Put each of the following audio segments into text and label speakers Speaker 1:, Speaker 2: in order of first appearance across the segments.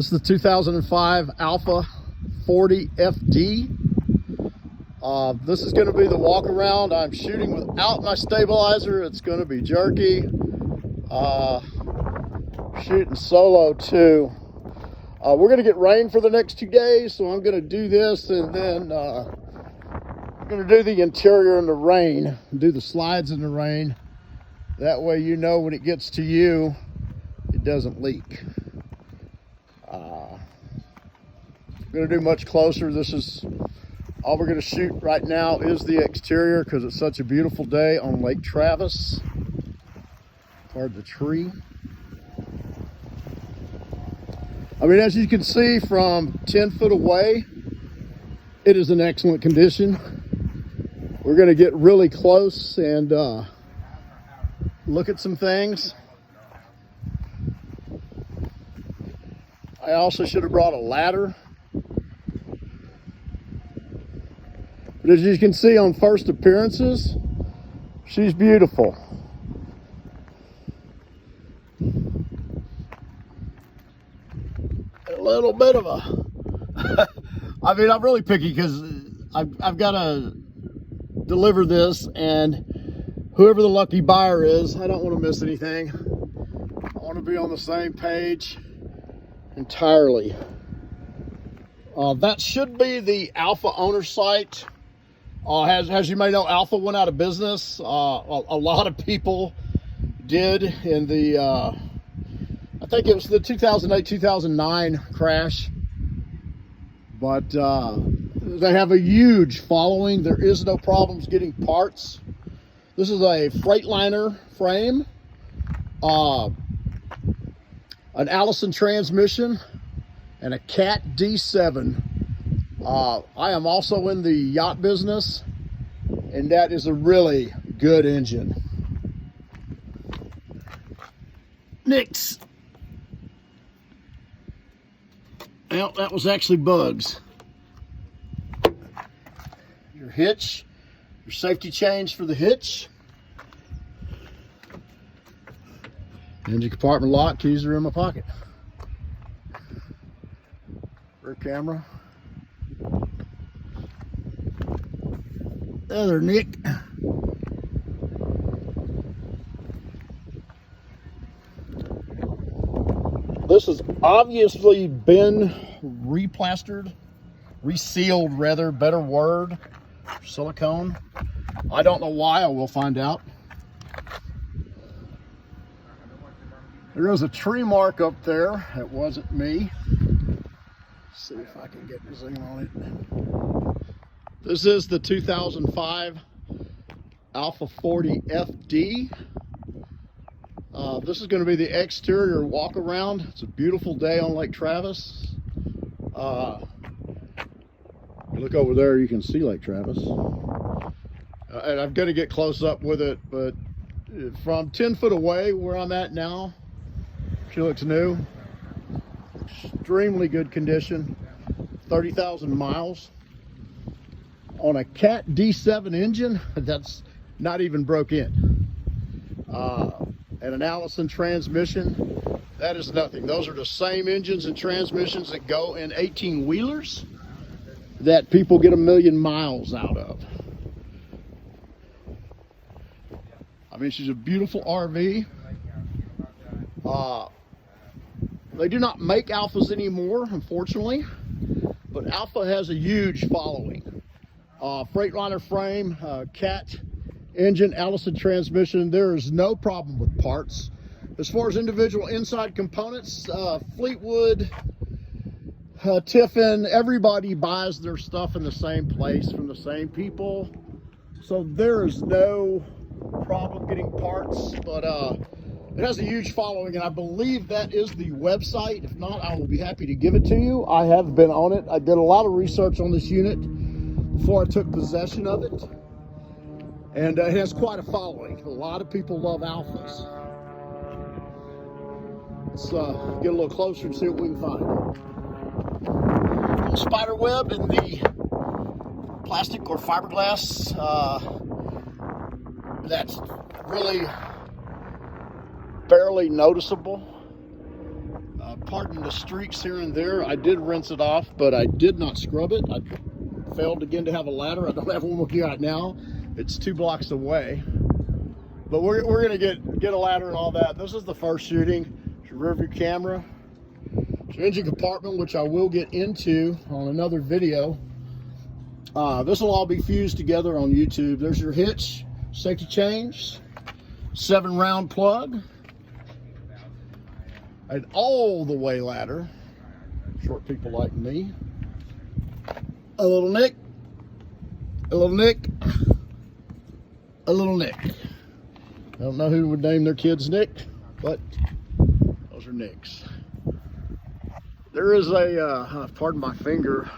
Speaker 1: This is the 2005 Alfa 40 FD. This is going to be the walk around. I'm shooting without my stabilizer. It's going to be jerky. Shooting solo too. We're going to get rain for the next 2 days, so I'm going to do this, and then I'm going to do the interior in the rain, do the slides in the rain. That way you know when it gets to you, it doesn't leak. I'm going to do much closer. This is all we're going to shoot right now is the exterior because it's such a beautiful day on Lake Travis. Toward the tree. I mean, as you can see from 10 foot away, it is in excellent condition. We're going to get really close and look at some things. I also should have brought a ladder. But as you can see on first appearances, she's beautiful. A little bit of a, I mean, I'm really picky because I've got to deliver this, and whoever the lucky buyer is, I don't want to miss anything. I want to be on the same page entirely. That should be the Alfa owner site. As you may know, Alfa went out of business. A lot of people did in the, I think it was the 2008-2009 crash. But they have a huge following. There is no problems getting parts. This is a Freightliner frame, an Allison transmission, and a Cat D7. I am also in the yacht business, and that is a really good engine. Next. Well, that was actually bugs. Your hitch, your safety chains for the hitch. Engine compartment lock, keys are in my pocket. Rear camera. There, Nick. This has obviously been replastered, resealed rather, better word, silicone. I don't know why, I will find out. There is a tree mark up there. It wasn't me. Let's see if I can get the zoom on it. This is the 2005 Alfa 40 FD. This is going to be the exterior walk around. It's a beautiful day on Lake Travis. You look over there, you can see Lake Travis. And I'm going to get close up with it, but from 10 foot away where I'm at now, she looks new. Extremely good condition. 30,000 miles. On a Cat D7 engine that's not even broke in. And an Allison transmission, that is nothing. Those are the same engines and transmissions that go in 18-wheelers that people get 1,000,000 miles out of. I mean, she's a beautiful RV. They do not make Alfas anymore, unfortunately, but Alfa has a huge following. Freightliner frame, Cat engine, Allison transmission. There is no problem with parts. As far as individual inside components, Fleetwood, Tiffin, everybody buys their stuff in the same place from the same people. So there is no problem getting parts, but it has a huge following, and I believe that is the website. If not, I will be happy to give it to you. I have been on it. I did a lot of research on this unit before I took possession of it. And it has quite a following. A lot of people love Alfas. Let's get a little closer and see what we can find. A spider web in the plastic or fiberglass. That's really barely noticeable. pardon the streaks here and there. I did rinse it off, but I did not scrub it. I failed again to have a ladder. I don't have one with you right now. It's 2 blocks away. But we're gonna get a ladder and all that. This is the first shooting. It's your rear view camera. It's your engine compartment, which I will get into on another video. This will all be fused together on YouTube. There's your hitch, safety chains, 7-round plug, an all the way ladder. Short people like me. A little nick, a little nick, a little nick. I don't know who would name their kids Nick, but those are Nicks. There is a, pardon my finger,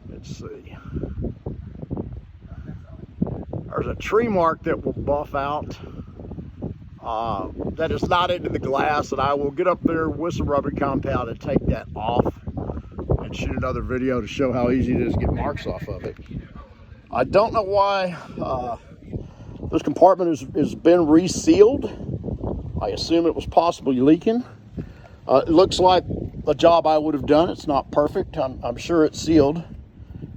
Speaker 1: let's see. There's a tree mark that will buff out. That is not into the glass, and I will get up there with some rubber compound and take that off and shoot another video to show how easy it is to get marks off of it. I don't know why this compartment has been resealed. I assume it was possibly leaking. It looks like a job I would have done. It's not perfect. I'm sure it's sealed,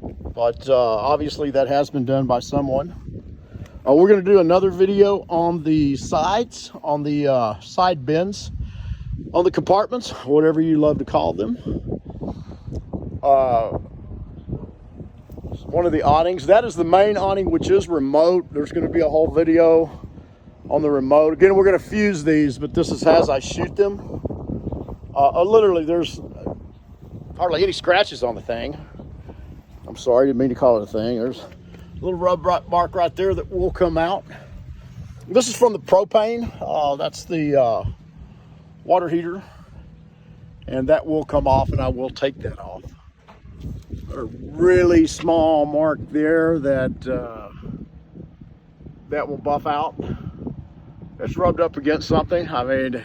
Speaker 1: but obviously that has been done by someone. We're going to do another video on the sides, on the side bins, on the compartments, whatever you love to call them. One of the awnings, that is the main awning, which is remote. There's going to be a whole video on the remote. Again, we're going to fuse these, but this is as I shoot them. Literally, there's hardly any scratches on the thing. I'm sorry, didn't mean to call it a thing. There's a little rub mark right there that will come out. This is from the propane. That's the water heater, and that will come off, and I will take that off. A really small mark there that that will buff out. It's rubbed up against something. I mean,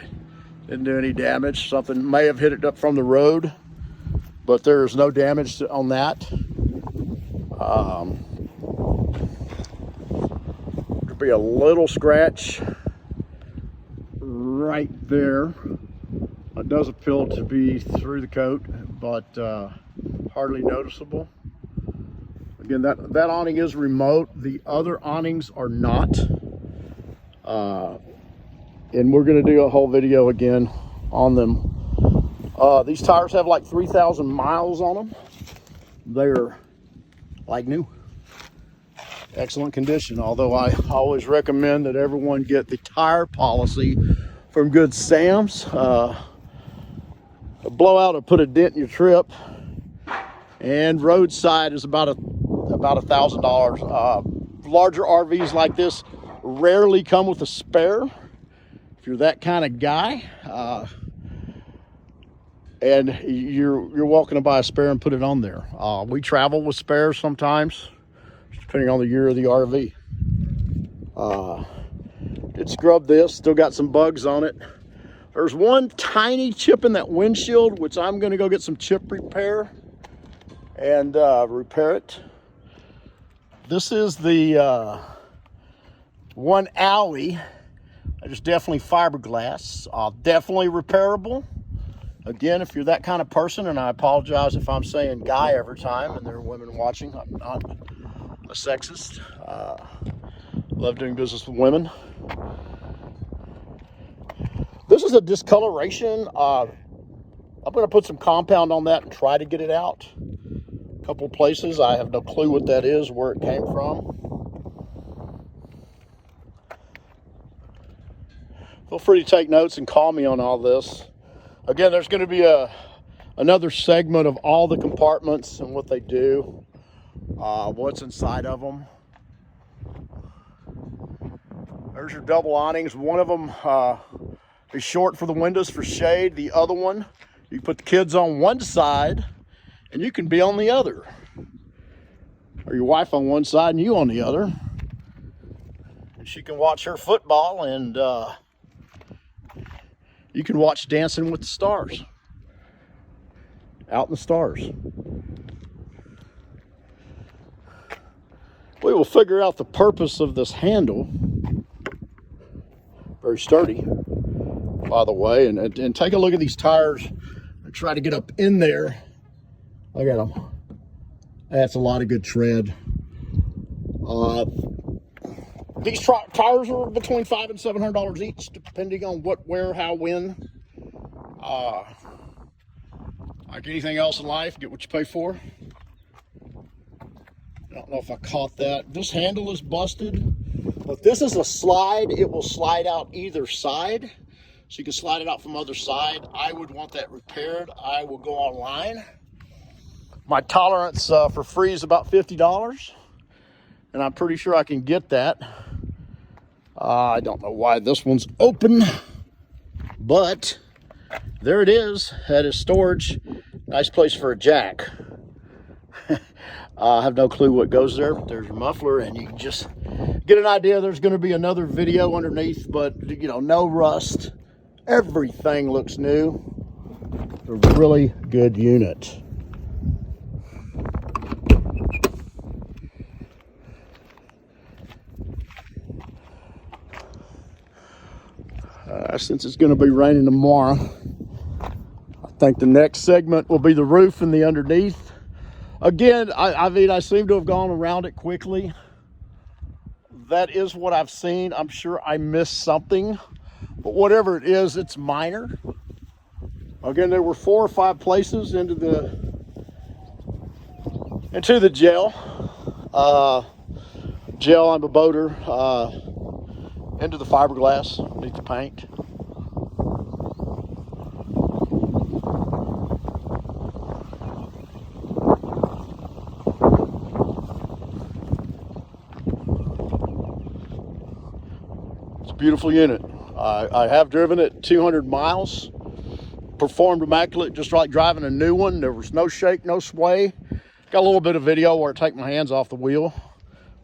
Speaker 1: didn't do any damage. Something may have hit it up from the road, but there's no damage on that. There'll be a little scratch right there. It does appear to be through the coat, but hardly noticeable. Again, that awning is remote. The other awnings are not. And we're going to do a whole video again on them. These tires have like 3,000 miles on them. They're like new. Excellent condition, although I always recommend that everyone get the tire policy from Good Sam's. A blowout will put a dent in your trip, and roadside is about $1,000. Larger RVs like this rarely come with a spare. If you're that kind of guy, and you're welcome to buy a spare and put it on there. We travel with spares sometimes, depending on the year of the RV. Did scrub this, still got some bugs on it. There's one tiny chip in that windshield, which I'm going to go get some chip repair and repair it. This is the one alley. It's definitely fiberglass, definitely repairable. Again, if you're that kind of person, and I apologize if I'm saying guy every time, and there are women watching, I'm not a sexist. Love doing business with women. This is a discoloration. I'm going to put some compound on that and try to get it out. A couple places, I have no clue what that is, where it came from. Feel free to take notes and call me on all this. Again, there's going to be another segment of all the compartments and what they do, what's inside of them. There's your double awnings. One of them is short for the windows for shade. The other one, you put the kids on one side and you can be on the other. Or your wife on one side and you on the other. And she can watch her football, and you can watch Dancing with the Stars. Out in the stars. We will figure out the purpose of this handle. Very sturdy. by the way. And take a look at these tires and try to get up in there. Look at them. That's a lot of good tread. These tires are between $500 and $700 each, depending on what, where, how, when. Like anything else in life, get what you pay for. I don't know if I caught that. This handle is busted, but this is a slide. It will slide out either side, so you can slide it out from other side. I would want that repaired. I will go online. My tolerance for free is about $50, and I'm pretty sure I can get that. I don't know why this one's open, but there it is. That is storage. Nice place for a jack. I have no clue what goes there. There's your muffler, and you can just get an idea. There's going to be another video underneath, but you know, no rust. Everything looks new. A really good unit. Since it's going to be raining tomorrow, I think the next segment will be the roof and the underneath. Again, I mean, I seem to have gone around it quickly. That is what I've seen. I'm sure I missed something, but whatever it is, it's minor. Again, there were 4 or 5 places into the gel. Gel on the boater, into the fiberglass beneath the paint. It's a beautiful unit. I have driven it 200 miles. Performed immaculate, just like driving a new one. There was no shake, no sway. Got a little bit of video where I take my hands off the wheel.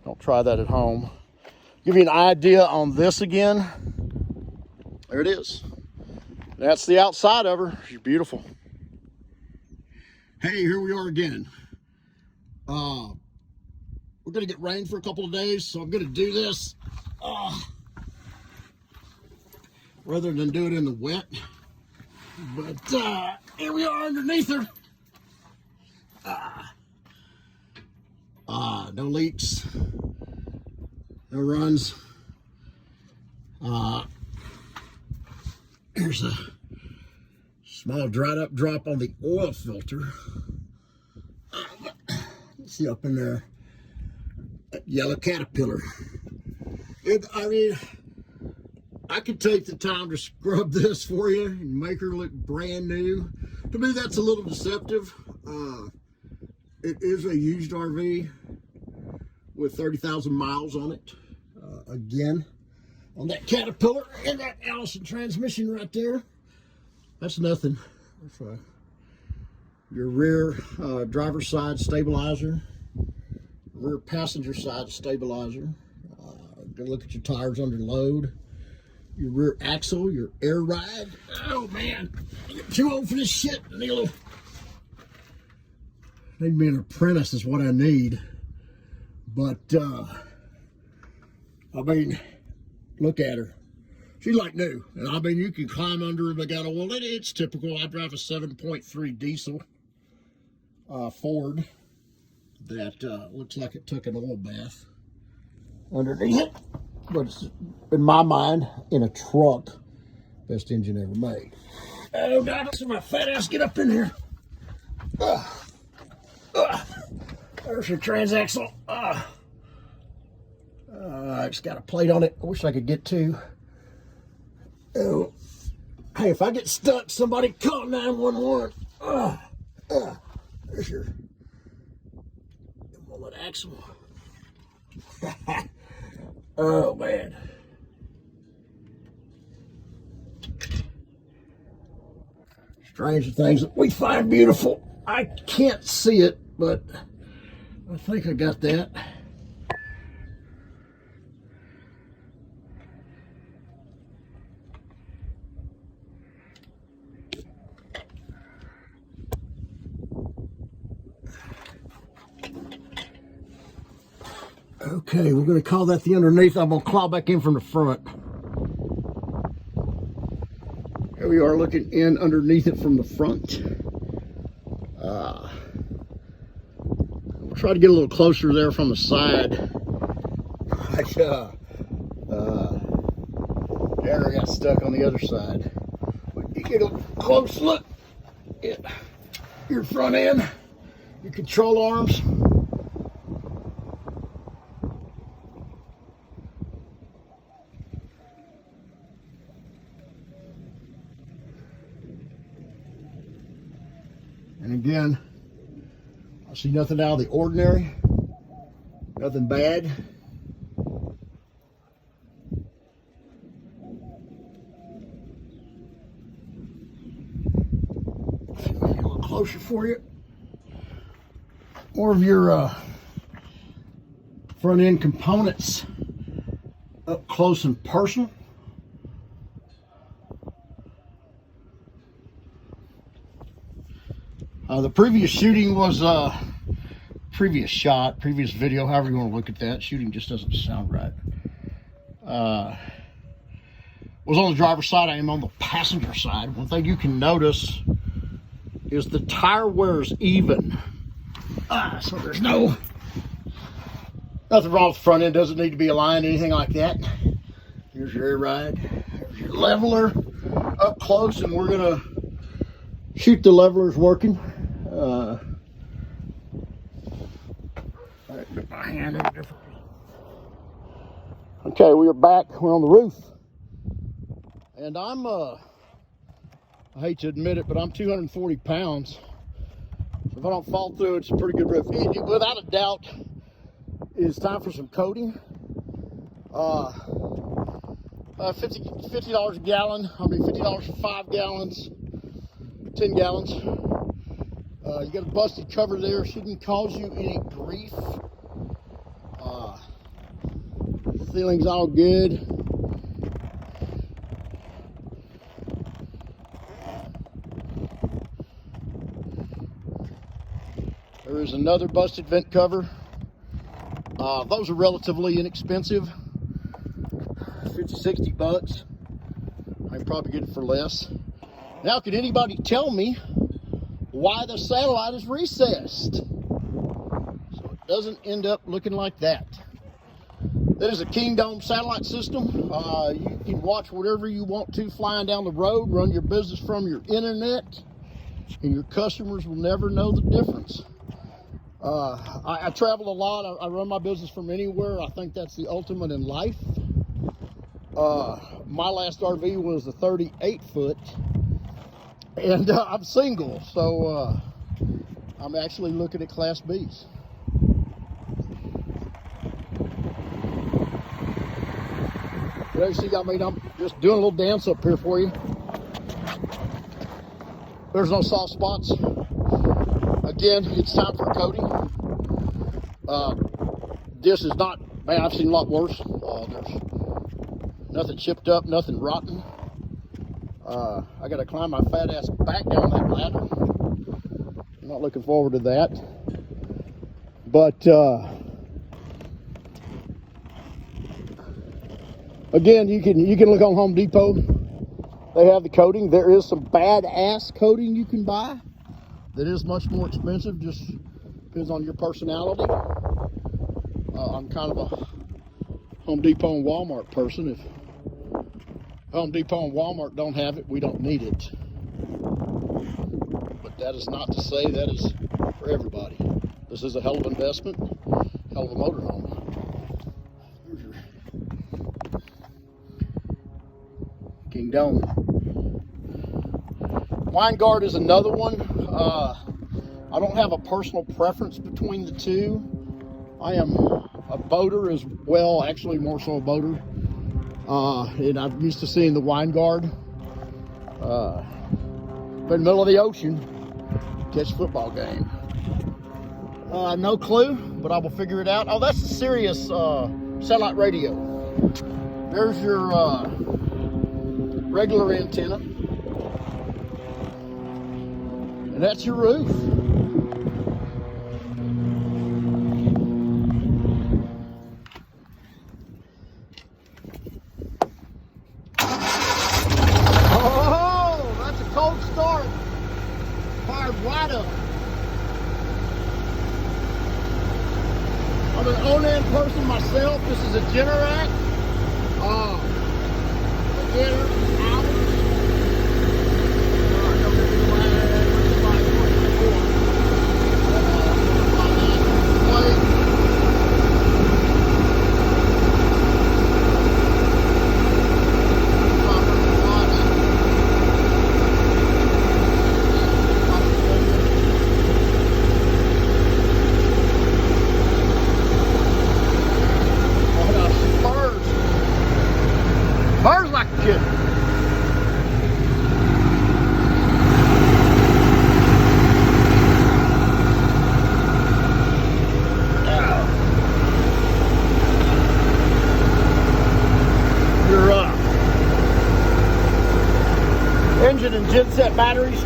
Speaker 1: Don't try that at home. Give you an idea on this again. There it is. That's the outside of her. She's beautiful. Hey, here we are again. We're gonna get rain for a couple of days, so I'm gonna do this rather than do it in the wet. But here we are underneath her. No leaks, no runs. Here's a small dried up drop on the oil filter. See up in there, that yellow caterpillar. I mean, I could take the time to scrub this for you and make her look brand new. To me, that's a little deceptive. It is a used RV with 30,000 miles on it. Again, on that Caterpillar and that Allison transmission right there, that's nothing. That's your rear driver's side stabilizer, rear passenger side stabilizer. Go look at your tires under load, your rear axle, your air ride. Oh man, I get too old for this shit. I need me an apprentice is what I need. But I mean, look at her. She's like new. And I mean, you can climb under her. They got well, it's typical. I drive a 7.3 diesel Ford that looks like it took an oil bath underneath it. But it's, in my mind, in a truck, best engine ever made. Oh God, let's see my fat ass get up in here. There's your transaxle. It's got a plate on it. I wish I could get to. Oh, hey, if I get stuck, somebody call 911. There's your wallet axle. Oh man. Stranger things that we find beautiful. I can't see it, but I think I got that. Okay, we're going to call that the underneath. I'm going to claw back in from the front. Here we are looking in underneath it from the front. We'll try to get a little closer there from the side. Air got stuck on the other side. But you get a close look at your front end, your control arms. And again, I see nothing out of the ordinary, nothing bad. Make it a little closer for you. More of your front end components up close and personal. The previous shooting was previous shot, previous video, however you want to look at that. Shooting just doesn't sound right. Was on the driver's side. I am on the passenger side. One thing you can notice is the tire wears even. So there's nothing wrong with the front end. Doesn't need to be aligned, anything like that. Here's your air ride. Here's your leveler up close, and we're gonna shoot the levelers working. Put my hand in a different. Okay, we are back. We're on the roof, and I'm I hate to admit it, but I'm 240 pounds. So if I don't fall through, it's a pretty good roof. Without a doubt, it's time for some coating. $50 a gallon. I mean, $50 for 5 gallons, 10 gallons. You got a busted cover there. Shouldn't cause you any grief. Ceiling's all good. There is another busted vent cover. Those are relatively inexpensive. 50, 60 bucks. I can probably get it for less. Now, can anybody tell me why the satellite is recessed so it doesn't end up looking like that? That is a King Dome satellite system. You can watch whatever you want to flying down the road, run your business from your internet, and your customers will never know the difference. I travel a lot. I run my business from anywhere. I think that's the ultimate in life. My last RV was a 38-foot, and I'm single, so I'm actually looking at Class Bs. There, see, I mean, I'm just doing a little dance up here for you. There's no soft spots. Again, it's time for coating. This is not, man, I've seen a lot worse. There's nothing chipped up, nothing rotten. I got to climb my fat ass back down that ladder. I'm not looking forward to that. But again, you can look on Home Depot. They have the coating. There is some badass coating you can buy that is much more expensive. Just depends on your personality. I'm kind of a Home Depot and Walmart person. If Home Depot and Walmart don't have it, we don't need it. But that is not to say that is for everybody. This is a hell of an investment, hell of a motorhome. Here's your King Dome. Wine Guard is another one. I don't have a personal preference between the two. I am a boater as well, actually more so a boater. And I'm used to seeing the Wine Guard. But in the middle of the ocean, catch a football game. No clue, but I will figure it out. Oh, that's a Sirius satellite radio. There's your regular antenna. And that's your roof. Oh, phone-in person myself. This is a Generac. Again, hours. Bars like a kid. Your engine and genset batteries.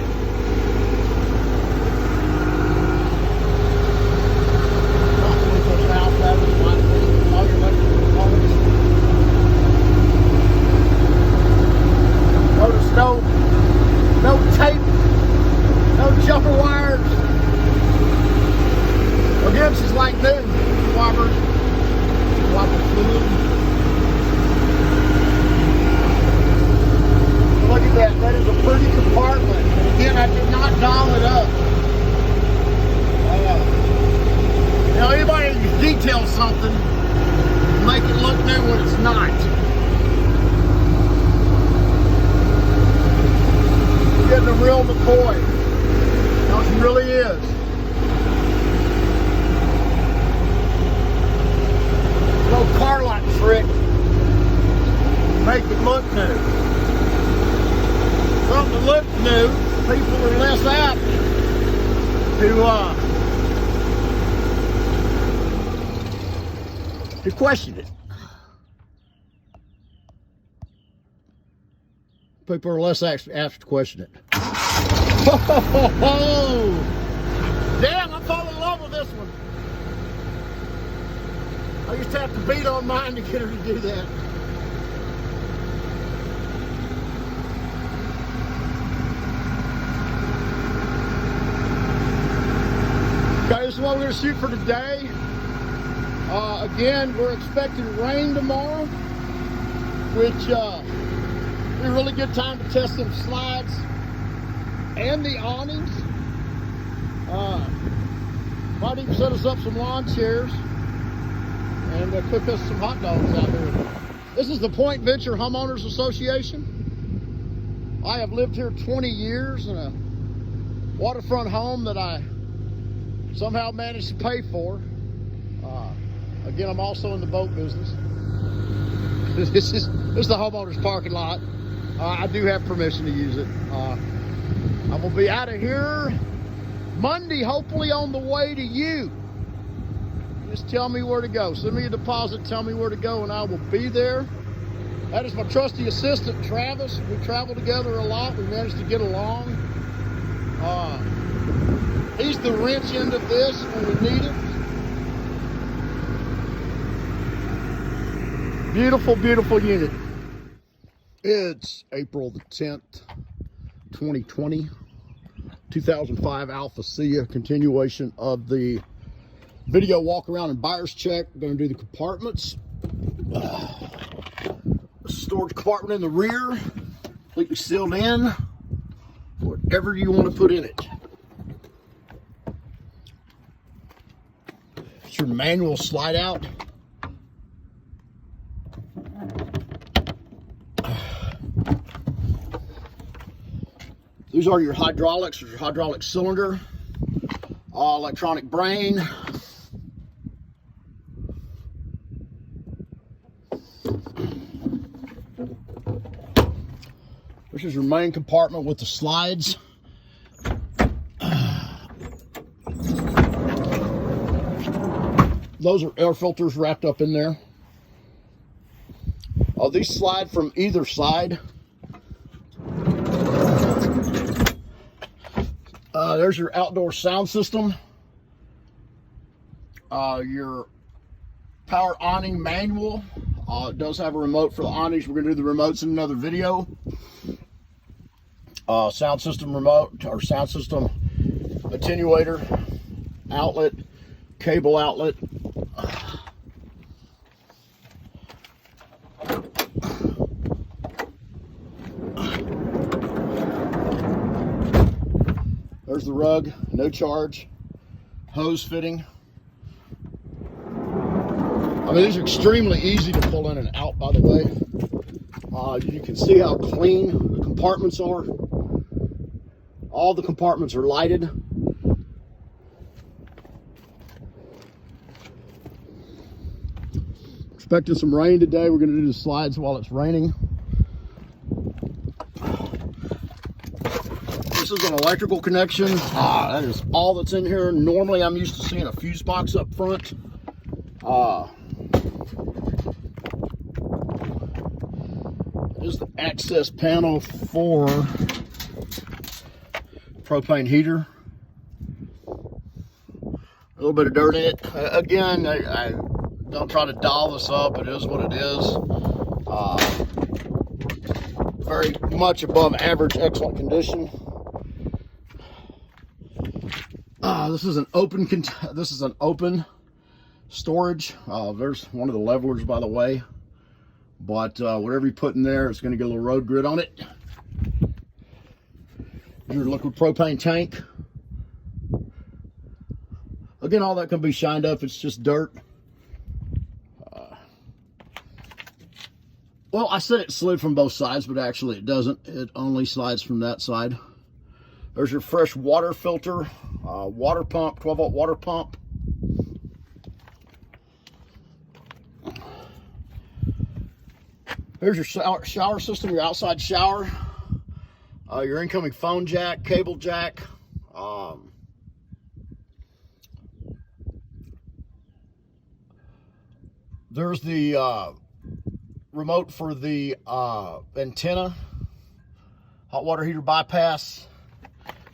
Speaker 1: No tape, no jumper wires. Again, she's like new. Wipers, wiper fluid. Look at that. That is a pretty compartment. And again, I did not doll it up. Now, anybody can detail something, make it look new when it's not. Getting a real McCoy. No, she really is. No car lot trick. Make it look new. Something that looks new, people are less apt to question it. People are less apt to question it. Damn, I fall in love with this one. I used to have to beat on mine to get her to do that. Okay, this is what we're going to shoot for today. Again, we're expecting rain tomorrow, which a really good time to test them slides and the awnings. Might even set us up some lawn chairs and cook us some hot dogs out here. This is the Point Venture Homeowners Association. I have lived here 20 years in a waterfront home that I somehow managed to pay for. Again, I'm also in the boat business. This is the homeowners parking lot. I do have permission to use it. I'm gonna be out of here Monday, hopefully on the way to you. Just tell me where to go. Send me a deposit, tell me where to go, and I will be there. That is my trusty assistant, Travis. We travel together a lot. We managed to get along. He's the wrench end of this when we need it. Beautiful, beautiful unit. It's April the 10th, 2020, 2005 Alfa See Ya, continuation of the video walk around and buyer's check. We're going to do the compartments. Storage compartment in the rear, completely sealed in. Whatever you want to put in it. It's your manual slide out. These are your hydraulics. There's your hydraulic cylinder, electronic brain. This is your main compartment with the slides. Those are air filters wrapped up in there. These slide from either side. There's your outdoor sound system. Your power awning manual. It does have a remote for the awnings. We're going to do the remotes in another video. Sound system remote, or sound system attenuator, outlet, cable outlet. There's the rug, no charge. Hose fitting. I mean, these are extremely easy to pull in and out, by the way. You can see how clean the compartments are. All the compartments are lighted. Expecting some rain today. We're going to do the slides while it's raining. This is an electrical connection. That is all that's in here. Normally, I'm used to seeing a fuse box up front. This is the access panel for propane heater. A little bit of dirt in it. Again, I don't try to doll this up. It is what it is. Very much above average, excellent condition. This is an open storage. There's one of the levelers, by the way. But whatever you put in there, it's going to get a little road grit on it. Your liquid propane tank. Again, all that can be shined up. It's just dirt. Well, I said it slid from both sides, but actually it doesn't. It only slides from that side. There's your fresh water filter, water pump, 12-volt water pump. Here's your shower system, your outside shower, your incoming phone jack, cable jack. There's the remote for the antenna, hot water heater bypass.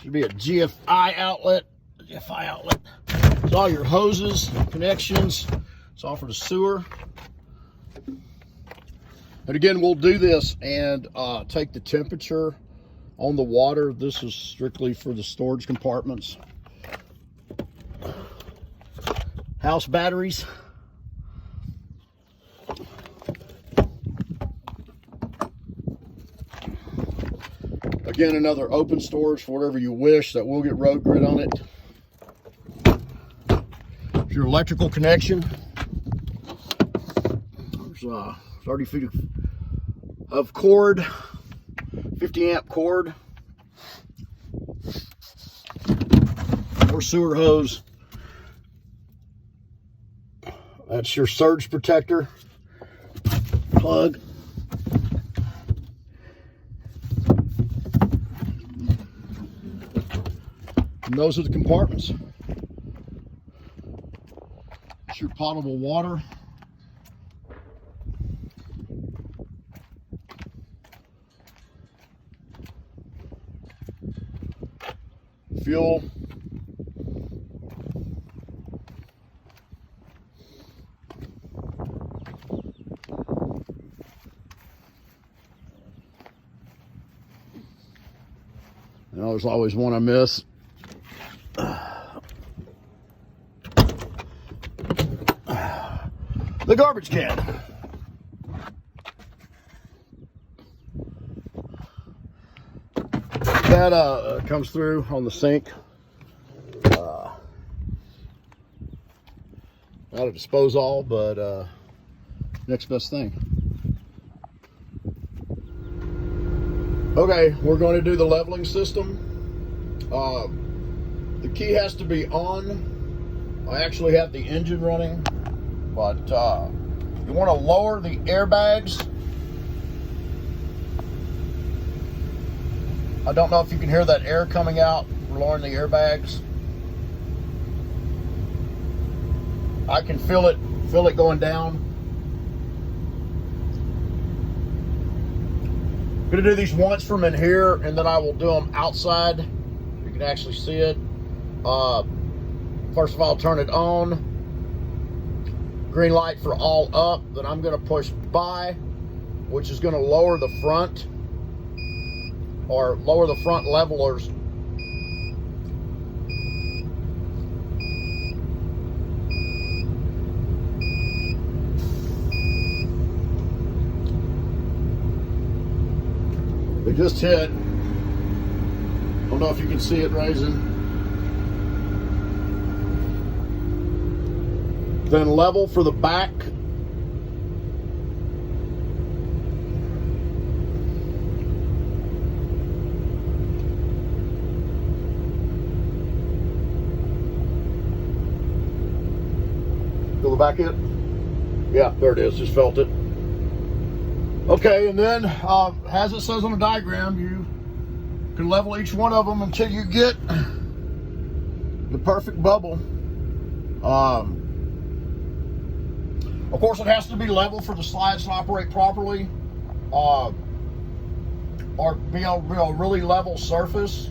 Speaker 1: Should be a GFI outlet. It's all your hoses, connections. It's all for the sewer. And again, we'll do this and take the temperature on the water. This is strictly for the storage compartments. House batteries. Again, another open storage for whatever you wish that will get road grit on it. Here's your electrical connection. There's 30 feet of cord, 50 amp cord, or sewer hose. That's your surge protector plug. And those are the compartments. It's your potable water. Fuel. You know, there's always one I miss. The garbage can. That comes through on the sink. Not a disposal, but next best thing. Okay, we're going to do the leveling system. The key has to be on. I actually have the engine running, but you want to lower the airbags. I don't know if you can hear that air coming out. We're lowering the airbags. I can feel it going down. I'm gonna do these once from in here, and then I will do them outside. You can actually see it. First of all, turn it on. Green light for all up. Then I'm gonna push by, which is gonna lower the front, or lower the front levelers. It just hit. I don't know if you can see it raising. then level for the back. Feel the back hit? Yeah, there it is, just felt it. Okay, and then as it says on the diagram, you can level each one of them until you get the perfect bubble. Of course, it has to be level for the slides to operate properly, or be a really level surface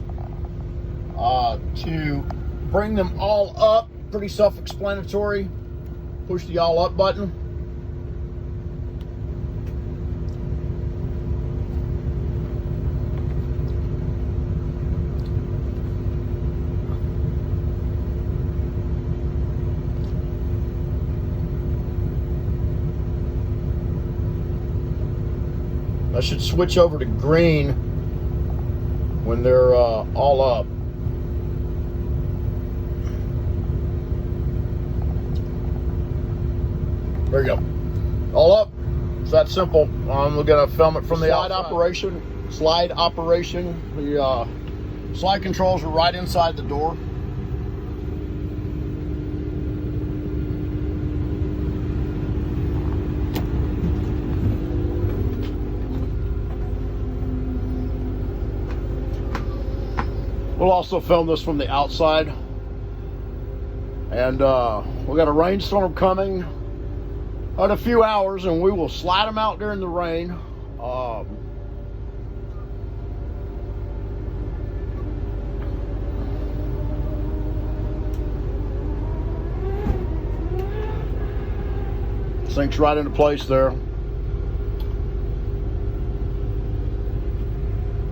Speaker 1: to bring them all up. Pretty self-explanatory. Push the all up button. I should switch over to green when they're all up. There you go. All up. It's that simple. I'm gonna film it from the slide operation. Slide operation. The slide controls are right inside the door. We'll also film this from the outside. And we got a rainstorm coming in a few hours, and we will slide them out during the rain. Sinks right into place there.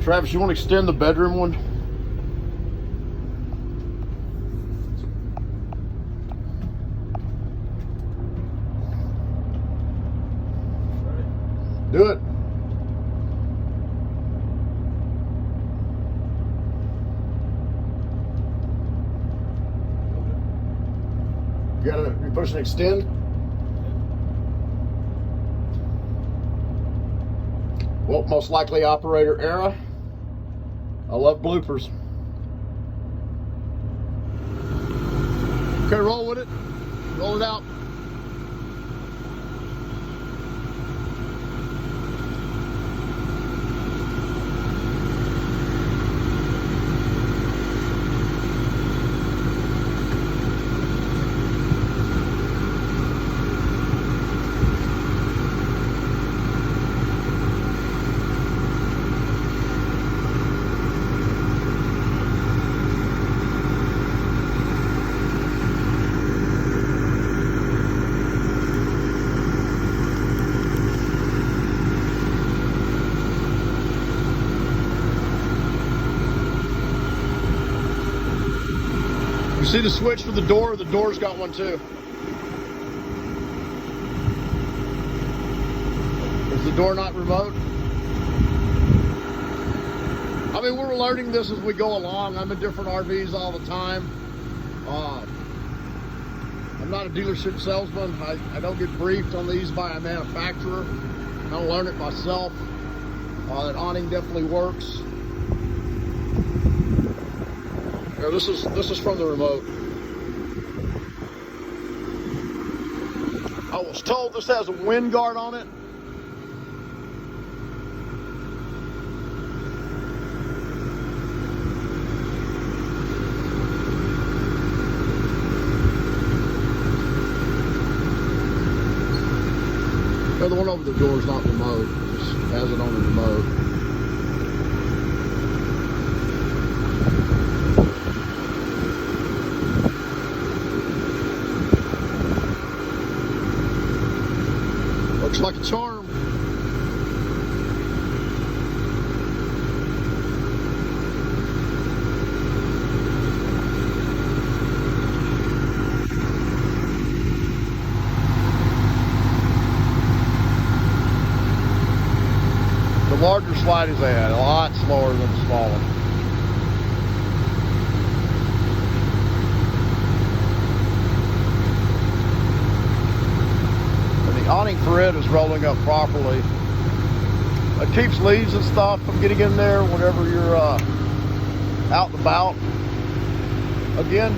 Speaker 1: Travis, you want to extend the bedroom one? Do it. You push and extend. Well, most likely operator error. I love bloopers. Okay, roll with it. Roll it out. You see the switch for the door? The door's got one too. Is the door not remote? I mean, we're learning this as we go along. I'm in different RVs all the time. I'm not a dealership salesman. I don't get briefed on these by a manufacturer. I don't learn it myself. That awning definitely works. Here, this is from the remote. I was told this has a wind guard on it. The one over the door is not remote. It just has it on the remote. Looks like a charm. The larger slide is a lot slower than the small one. awning for it is rolling up properly. It keeps leaves and stuff from getting in there whenever you're out and about. Again,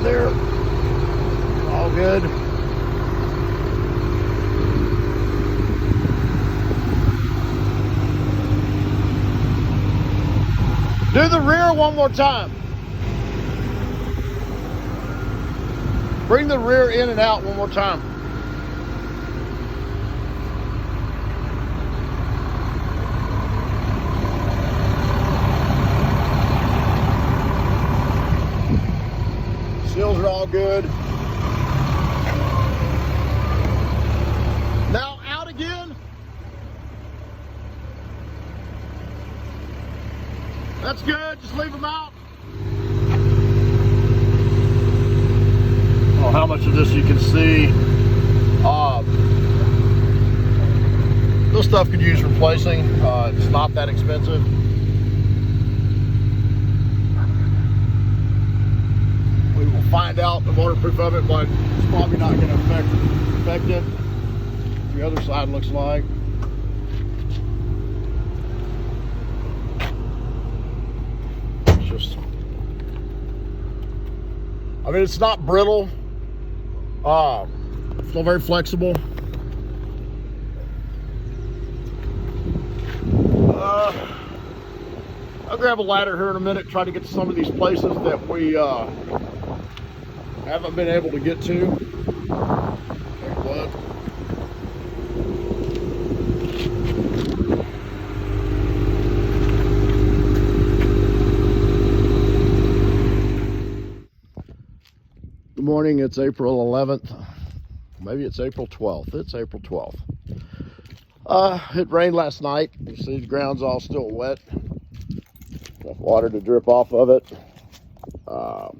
Speaker 1: there. All good. Do the rear one more time. Bring the rear in and out one more time. Seals are all good. Now out again. That's good, just leave them out. Oh, how much of this you can see. This stuff could use replacing. It's not that expensive. We will find out the waterproof of it, but it's probably not going to affect it. The other side looks like. It's just, I mean, it's not brittle. Still very flexible. I'll grab a ladder here in a minute, try to get to some of these places that we haven't been able to get to. Take a look. Good morning, it's April 11th. Maybe it's April 12th. It's April 12th. It rained last night. You see the ground's all still wet. Enough water to drip off of it. Oh.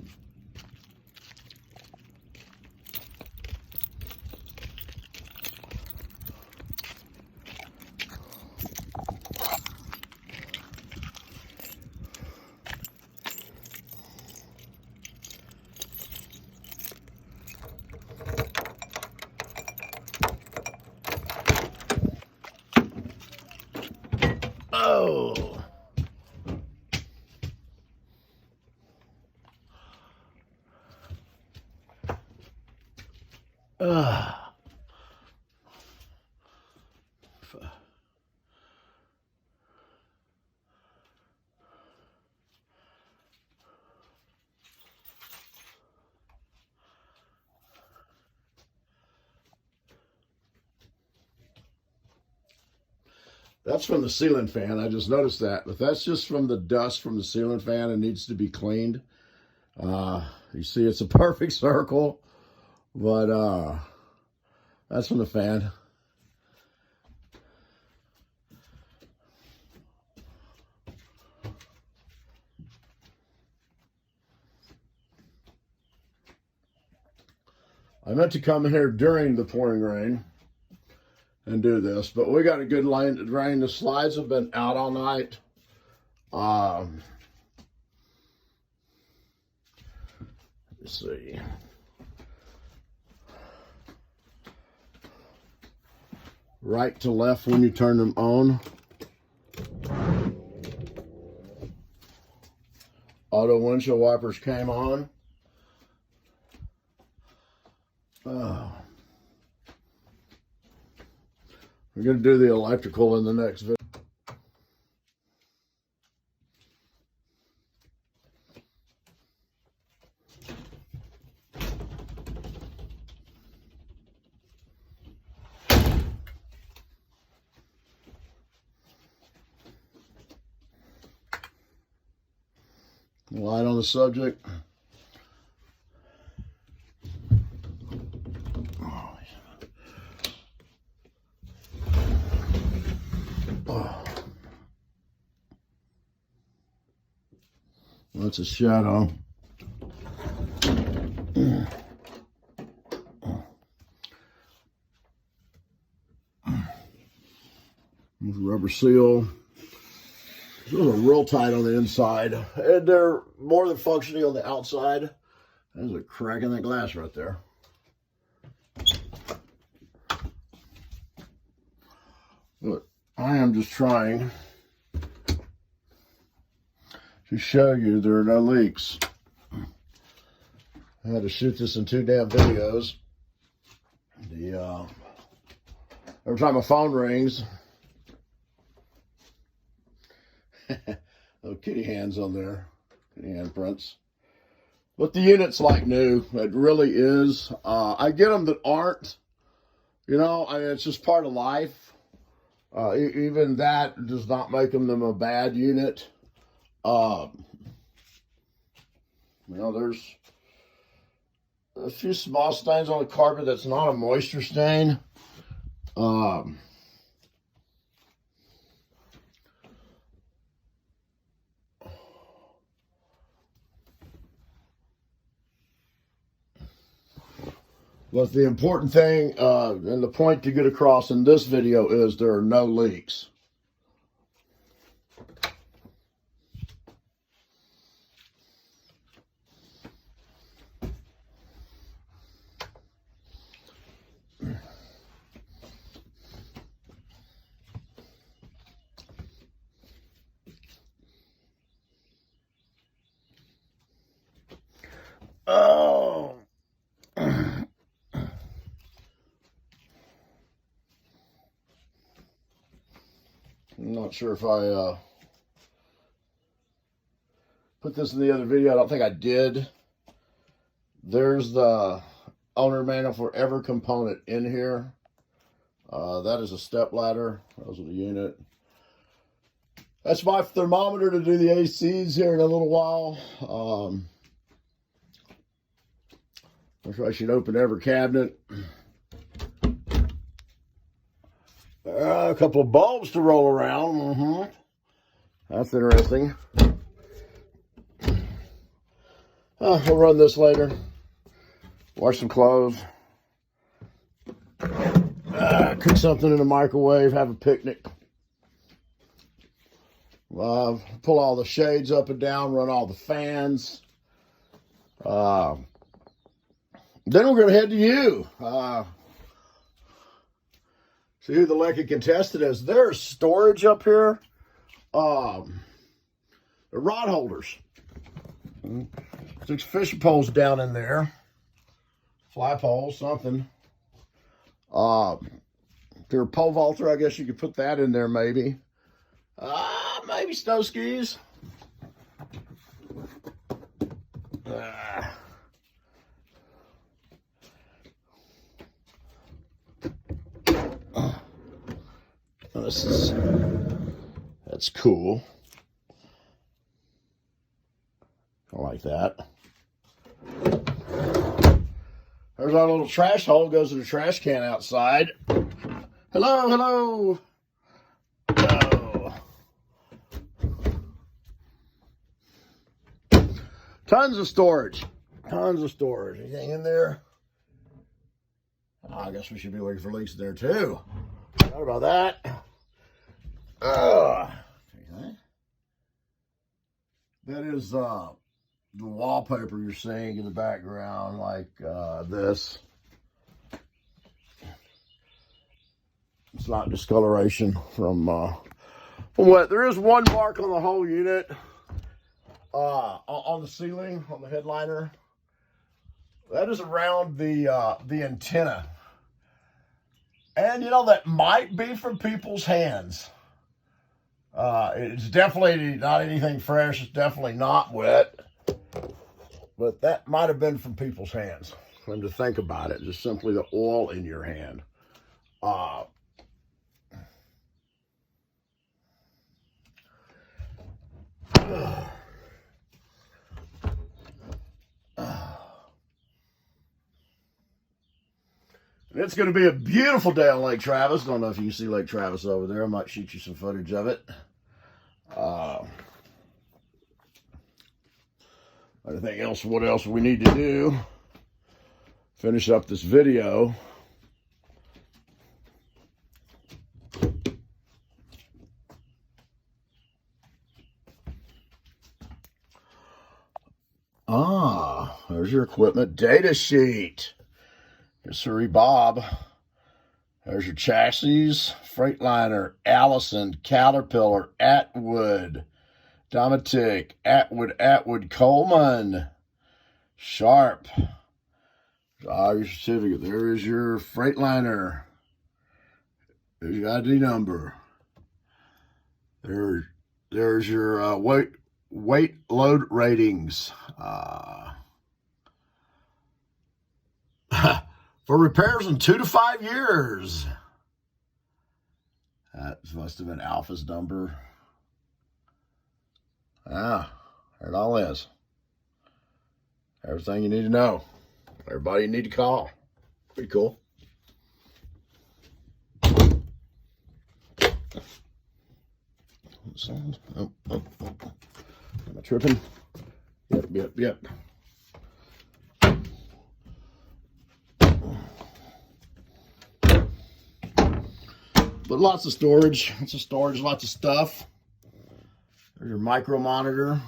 Speaker 1: That's from the ceiling fan. I just noticed that, but that's just from the dust from the ceiling fan. It needs to be cleaned. You see, it's a perfect circle, but that's from the fan. I meant to come here during the pouring rain and do this, but we got a good line to drain. The slides have been out all night. Let's see. Right to left when you turn them on. Auto windshield wipers came on. We're going to do the electrical in the next video. Light on the subject. That's a shadow. Rubber seal. Those are real tight on the inside, and they're more than functioning on the outside. There's a crack in that glass right there. But I am just trying to show you there are no leaks. I had to shoot this in 2 damn videos. Every time my phone rings, little kitty hands on there, kitty hand prints. But the unit's like new. It really is. I get them that aren't. You know, I mean, it's just part of life. Even that does not make them a bad unit. You know, there's a few small stains on the carpet that's not a moisture stain. But the important thing and the point to get across in this video is there are no leaks. Oh. I'm not sure if I put this in the other video. I don't think I did. There's the owner manual for every component in here. That is a step ladder. Those are the unit. That's my thermometer to do the ACs here in a little while. I should open every cabinet. A couple of bulbs to roll around. That's interesting. We'll run this later. Wash some clothes. Cook something in the microwave. Have a picnic. Pull all the shades up and down. Run all the fans. Then we're going to head to you. See who the lucky contestant is. There's storage up here. The rod holders. 6 fishing poles down in there. Fly poles, something. They're a pole vaulter. I guess you could put that in there maybe. Maybe snow skis. That's cool. I like that. There's our little trash hole. Goes to the trash can outside. Hello, hello. Oh. Tons of storage. Tons of storage. Anything in there? I guess we should be looking for leaks there too. What about that? That is the wallpaper you're seeing in the background, like this. It's not discoloration from wet. There is one mark on the whole unit, on the ceiling, on the headliner. That is around the antenna. And, you know, that might be from people's hands. It's definitely not anything fresh. It's definitely not wet. But that might have been from people's hands. For them to think about it. Just simply the oil in your hand. It's going to be a beautiful day on Lake Travis. Don't know if you can see Lake Travis over there. I might shoot you some footage of it. Anything else? What else we need to do? Finish up this video. There's your equipment data sheet. Yes, sir, Bob. There's your chassis, Freightliner, Allison, Caterpillar, Atwood, Dometic, Atwood, Coleman, Sharp. Your certificate. There is your Freightliner. There's your ID number. There's your weight load ratings. For repairs in 2 to 5 years. That must have been Alpha's number. There it all is. Everything you need to know. Everybody you need to call. Pretty cool. Oh. Am I tripping? Yep. But lots of storage. Lots of stuff. There's your micro monitor.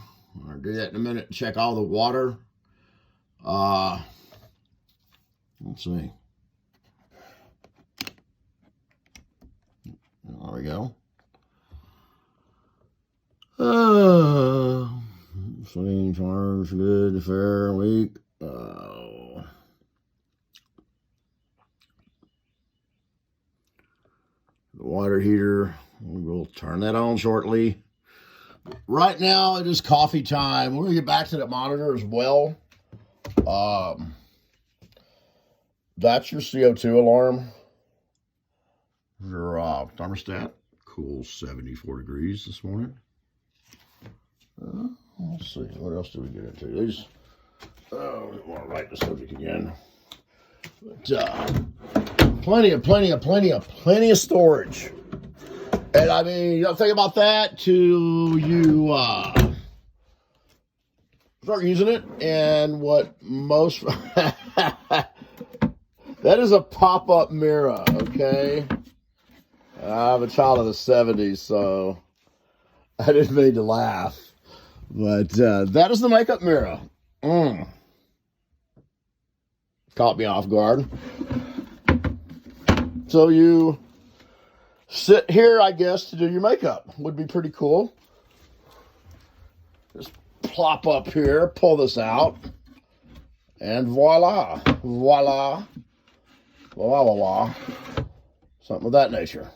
Speaker 1: I'll do that in a minute. Check all the water. Let's see. There we go. Swing farms, good, fair, weak. The water heater, we'll turn that on shortly. Right now, it is coffee time. We're going to get back to that monitor as well. That's your CO2 alarm. Your thermostat. Cool, 74 degrees this morning. Let's see, what else do we get into? These, I don't want to write the subject again. But plenty of storage. And I mean, you don't think about that till you start using it. And what most that is a pop-up mirror, okay? I'm a child of the 70s, so I didn't mean to laugh. But that is the makeup mirror. Caught me off guard. So you sit here, I guess, to do your makeup. Would be pretty cool. Just plop up here, pull this out, and voila. Something of that nature.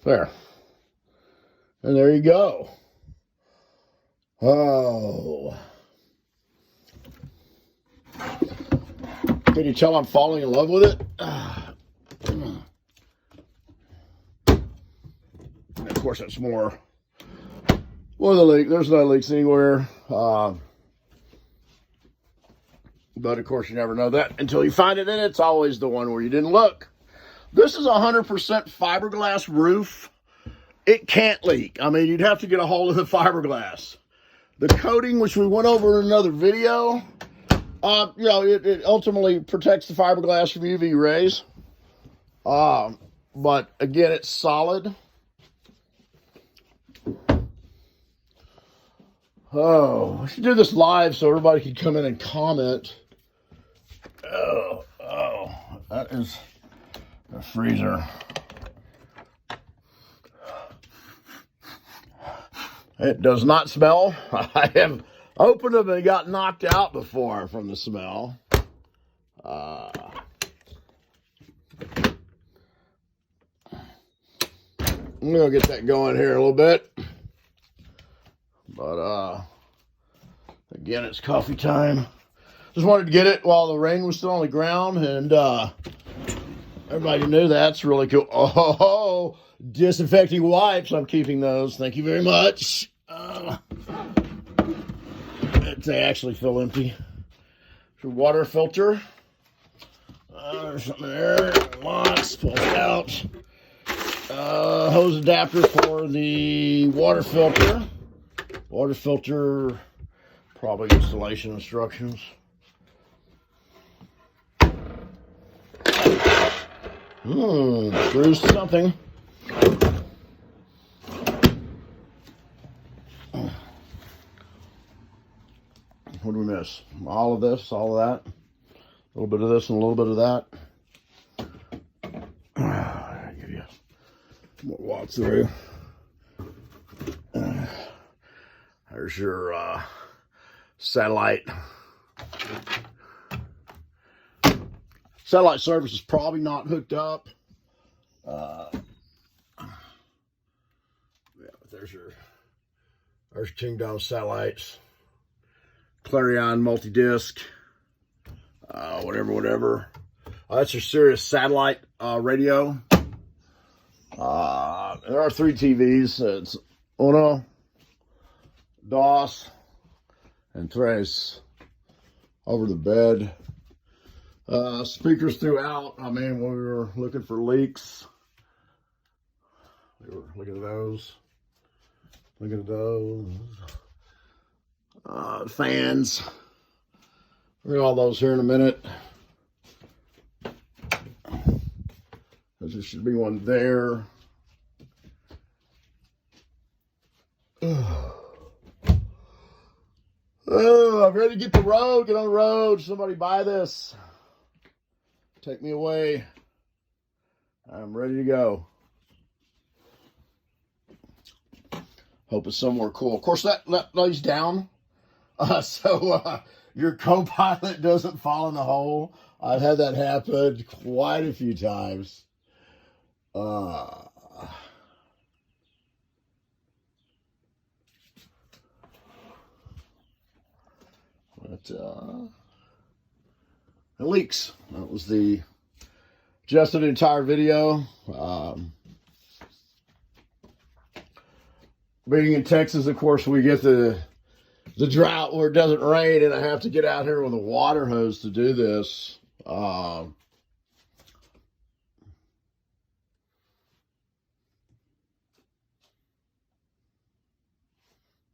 Speaker 1: There. And there you go. Oh. Can you tell I'm falling in love with it? And of course, that's more the leak. There's no leaks anywhere. But of course, you never know that until you find it, and it's always the one where you didn't look. This is 100% fiberglass roof. It can't leak. I mean, you'd have to get a hold of the fiberglass. The coating, which we went over in another video, it ultimately protects the fiberglass from UV rays. But again, it's solid. Oh, we should do this live so everybody can come in and comment. Oh, that is a freezer. It does not smell. I have opened them and got knocked out before from the smell. I'm going to get that going here a little bit. But, again, it's coffee time. Just wanted to get it while the rain was still on the ground, and everybody knew that's really cool. Oh, disinfecting wipes. I'm keeping those. Thank you very much. They actually feel empty. Your water filter. There's something there. Locks, pulls it out. Hose adapter for the water filter. Water filter, probably installation instructions. Screws to something. What do we miss? All of this, all of that. A little bit of this and a little bit of that. I'll give you more walk through. There's your satellite. Satellite service is probably not hooked up. Yeah, but there's Kingdom satellites. Clarion multi-disc. Whatever. That's your Sirius satellite radio. There are 3 TVs. It's Uno, Dos, and Tres over the bed. Speakers throughout. I mean, when we were looking for leaks, we were looking at those. Fans. We'll get all those here in a minute. There should be one there. Oh, I'm ready to get the road. Get on the road. Somebody buy this. Take me away. I'm ready to go. Hope it's somewhere cool. Of course, that lays down. So your co-pilot doesn't fall in the hole. I've had that happen quite a few times. But it leaks. That was just an entire video. Being in Texas, of course, we get the drought where it doesn't rain, and I have to get out here with a water hose to do this.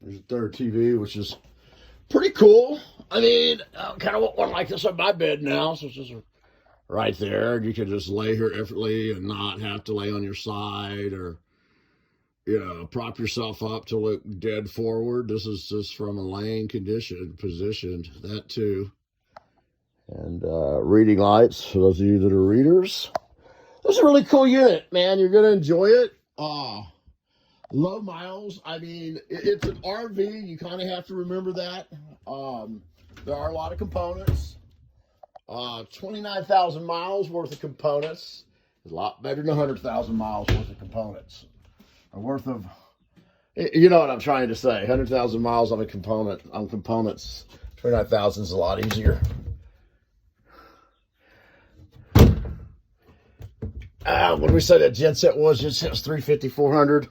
Speaker 1: There's a third TV, which is pretty cool. I mean, I kind of want one like this on my bed now, so it's just right there. You can just lay here effortlessly and not have to lay on your side or, prop yourself up to look dead forward. This is just from a laying positioned, that too. And reading lights for those of you that are readers. This is a really cool unit, man. You're going to enjoy it. Low miles. I mean, it's an RV. You kind of have to remember that. There are a lot of components. 29,000 miles worth of components. A lot better than 100,000 miles worth of components. You know what I'm trying to say. 100,000 miles on components. 29,000 is a lot easier. What did we say that genset was? Genset was 350, 400.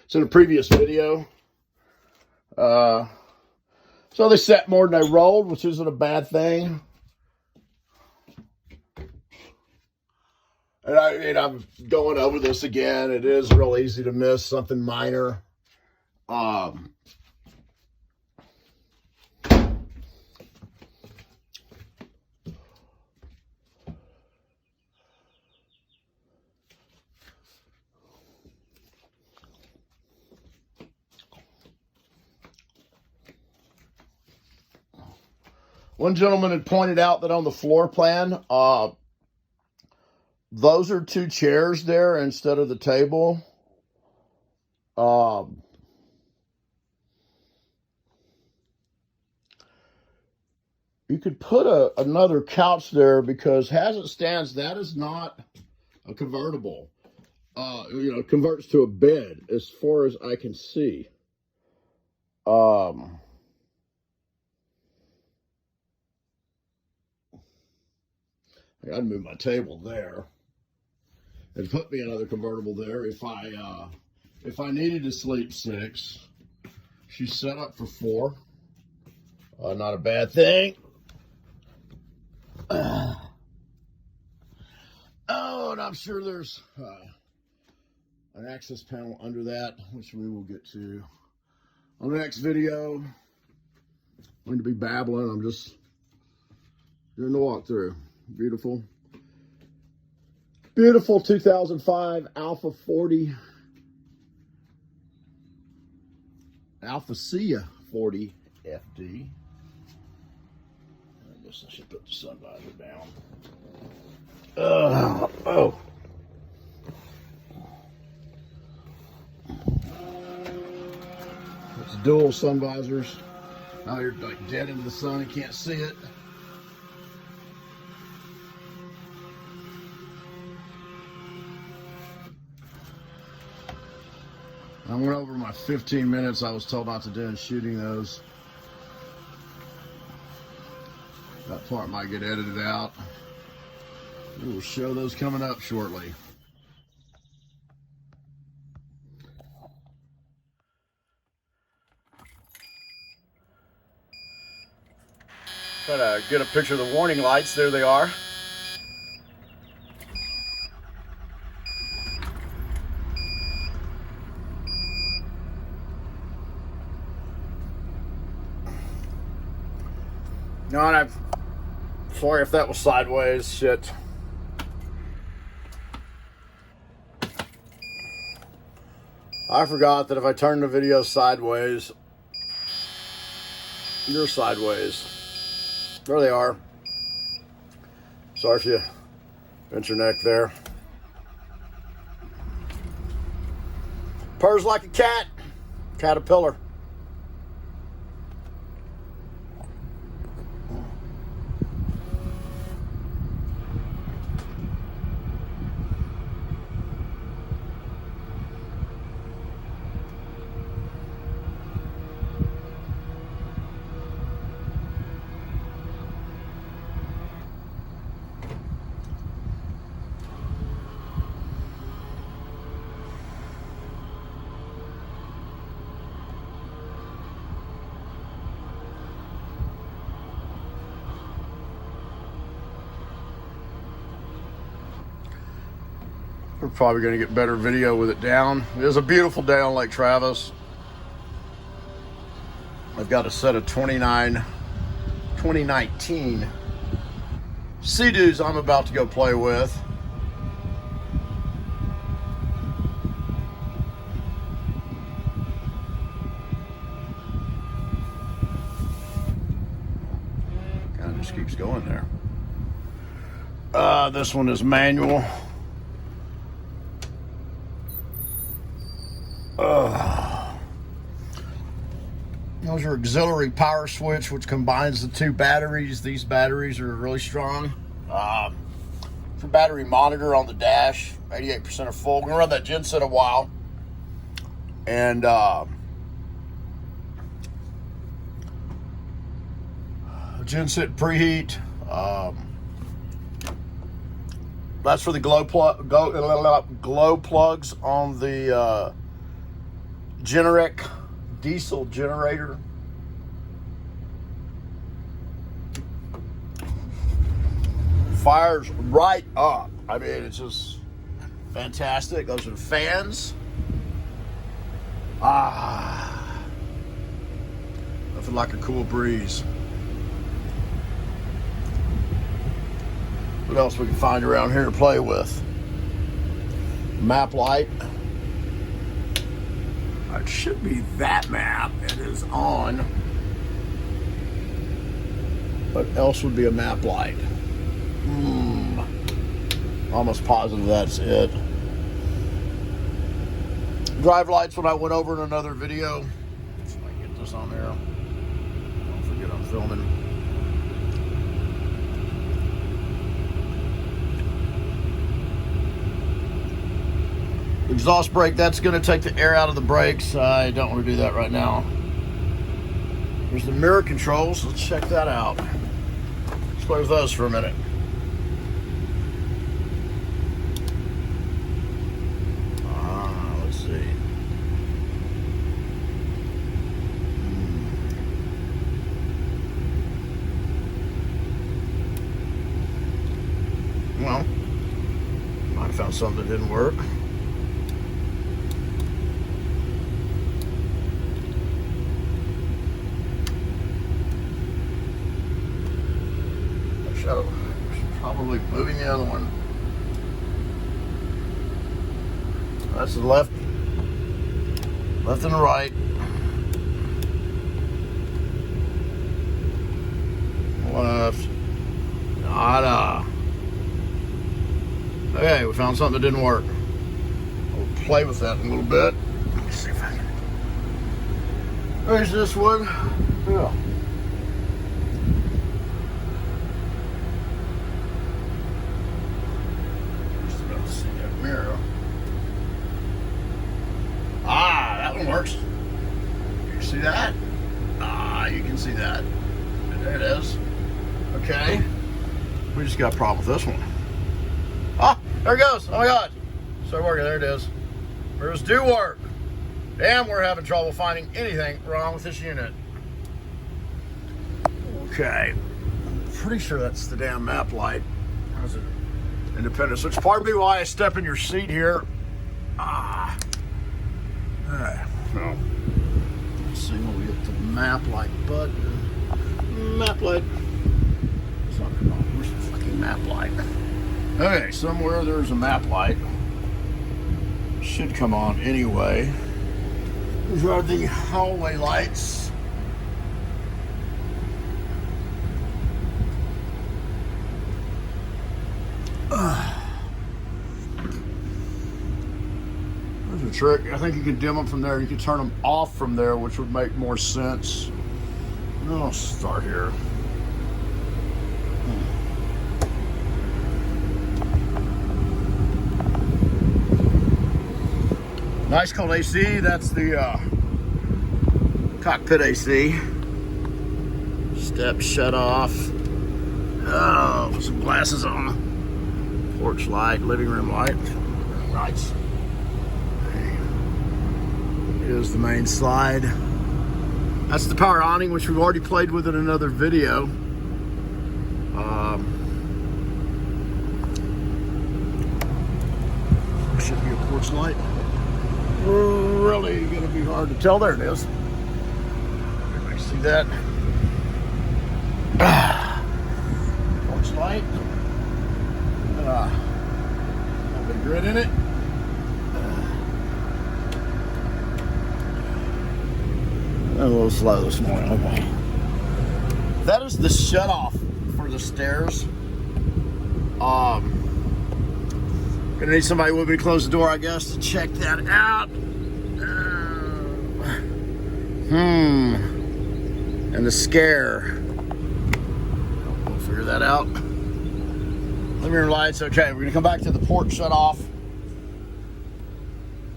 Speaker 1: It's in a previous video. So they set more than they rolled, which isn't a bad thing. And I'm going over this again. It is real easy to miss something minor. One gentleman had pointed out that on the floor plan, those are 2 chairs there instead of the table. You could put another couch there because as it stands, that is not a convertible. It converts to a bed as far as I can see. I'd move my table there and put me another convertible there if I needed to sleep 6. She's set up for 4. Not a bad thing. and I'm sure there's an access panel under that, which we will get to on the next video. I'm going to be babbling. I'm just doing the walkthrough. Beautiful. Beautiful 2005 Alfa 40. Alfa See Ya 40 FD. I guess I should put the sun visor down. Oh. It's dual sun visors. Now you're like dead into the sun and can't see it. I went over my 15 minutes I was told not to do in shooting those. That part might get edited out. We will show those coming up shortly. Try to get a picture of the warning lights. There they are. No, and I'm sorry if that was sideways. Shit. I forgot that if I turn the video sideways, you're sideways. There they are. Sorry if you bent your neck there. Purrs like a cat. Caterpillar. We're probably going to get better video with it down. It is a beautiful day on Lake Travis. I've got a set of 2019 Sea-Doos I'm about to go play with. Kind of just keeps going there. This one is manual. Those are auxiliary power switch, which combines the two batteries. These batteries are really strong. For battery monitor on the dash, 88% are full. We're gonna run that genset a while, and genset preheat. That's for the glow plugs on the Generic diesel generator. Fires right up. I mean, it's just fantastic. Those are the fans. Nothing like a cool breeze. What else we can find around here to play with? Map light. It should be that map. It is on. What else would be a map light? Almost positive that's it. Drive lights when I went over in another video. Let's see if I can get this on there. Don't forget I'm filming. Exhaust brake, that's going to take the air out of the brakes. I don't want to do that right now. There's the mirror controls. Let's check that out. Let's play with those for a minute. Let's see. Well, I found something that didn't work. So, probably moving the other one. That's the left and the right. Left. Nada. Okay, we found something that didn't work. We'll play with that in a little bit. Let's see if I can. There's this one. Yeah. Just about to see that mirror. Ah, that one works. You see that? Ah, you can see that. There it is. Okay. We just got a problem with this one. Ah, there it goes. Oh my God. Start working. There it is. Mirrors do work. Damn, we're having trouble finding anything wrong with this unit. Okay. I'm pretty sure that's the damn map light. How's it? Independence. Which part of me why I step in your seat here. Ah. Alright. Well. Let's see when we get the map light button. Map light. Where's the fucking map light? Okay, somewhere there's a map light. Should come on anyway. These are the hallway lights. There's a trick. I think you can dim them from there. You can turn them off from there, which would make more sense. I'll start here. Nice cold AC. That's the cockpit AC. Step shut off. Oh, put some glasses on. Porch light, living room light. Lights. Here's the main slide. That's the power awning, which we've already played with in another video. Should be a porch light. Really gonna be hard to tell. There it is. Everybody see that? Porch light. A big grid in it. A little slow this morning. Okay. That is the shut off for the stairs. Gonna need somebody with me to close the door, I guess, to check that out. And the scare. We'll figure that out. Living room lights, okay. We're gonna come back to the porch shut off.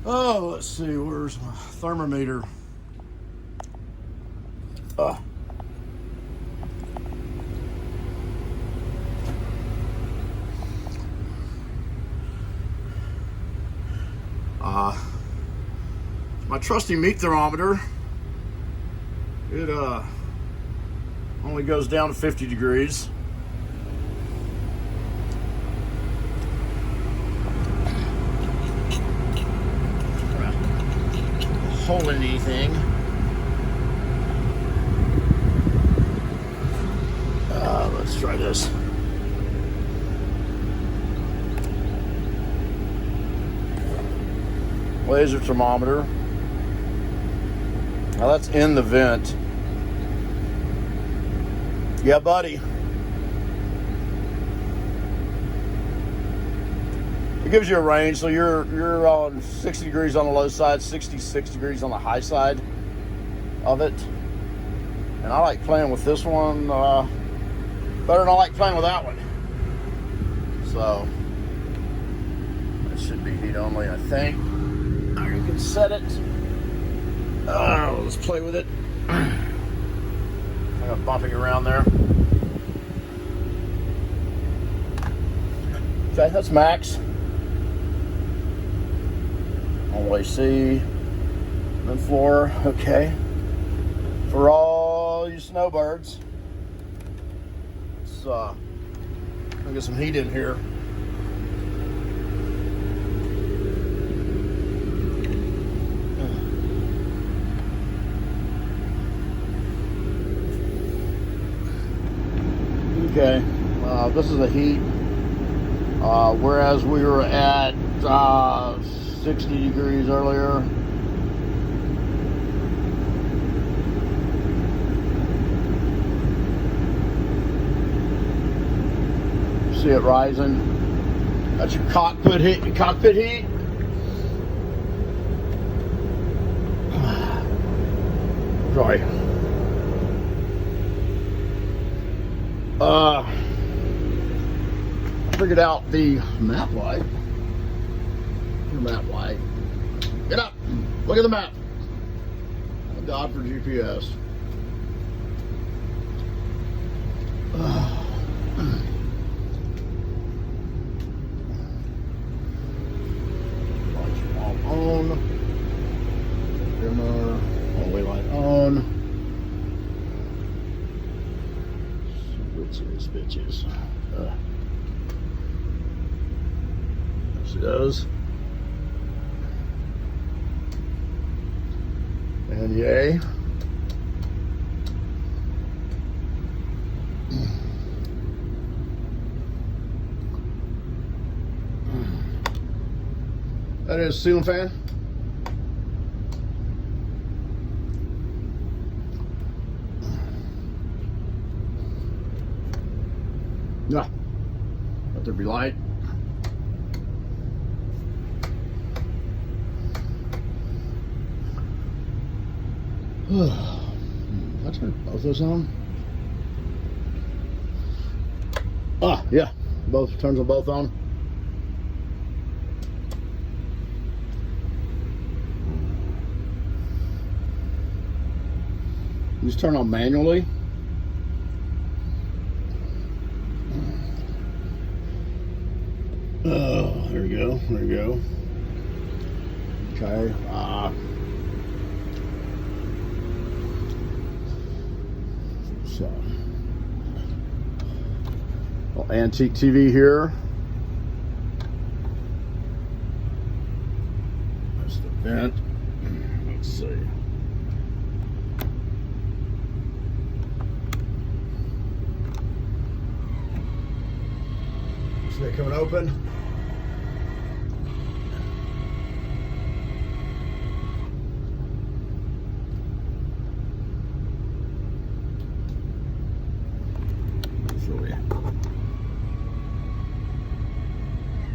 Speaker 1: Oh, let's see, where's my thermometer? My trusty meat thermometer, it only goes down to 50 degrees. Hole in anything. Let's try this. Laser thermometer. Now that's in the vent. Yeah, buddy. It gives you a range, so you're on 60 degrees on the low side, 66 degrees on the high side of it. And I like playing with this one better than I like playing with that one. So it should be heat only, I think. Now you can set it. Let's play with it. Kind of bumping around there. Okay, that's max. On AC, then floor, okay. For all you snowbirds, let's get some heat in here. Okay, this is the heat. Whereas we were at 60 degrees earlier. See it rising. That's your cockpit heat. Cockpit heat. Sorry. I figured out the map light. The map light. Get up. Look at the map. Thank God for GPS. Lights all on. Dimmer. Hallway light on. Bitches. She does. And yay. That is ceiling fan. Yeah. Let there be light. I turned both those on. Ah, yeah. Both turns are both on. These turn on manually. Oh, there we go. There we go. Okay. So, little antique TV here. That's the vent. Let's see. See that coming open.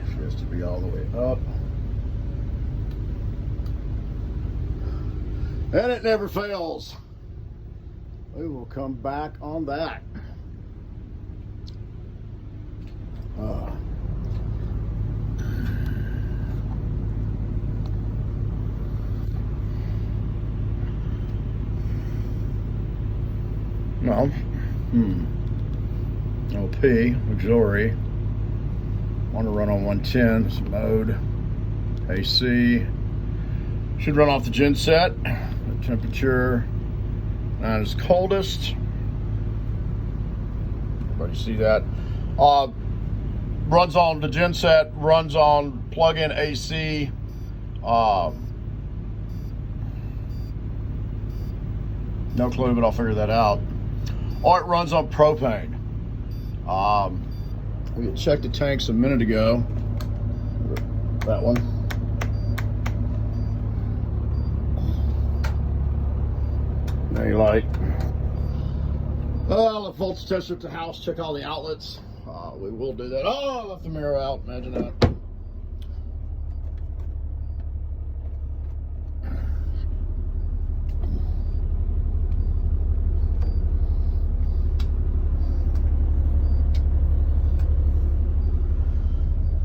Speaker 1: She has to be all the way up. And it never fails. We will come back on that. Well, LP, auxiliary. Want to run on 110, this mode. AC. Should run off the gen set. The temperature not as coldest. Everybody see that? Runs on the gen set, runs on plug-in AC. No clue, but I'll figure that out. Or it runs on propane. We checked the tanks a minute ago. That one. Now you like. Well, the voltage tester at the house, check all the outlets. We will do that. Oh, I left the mirror out. Imagine that.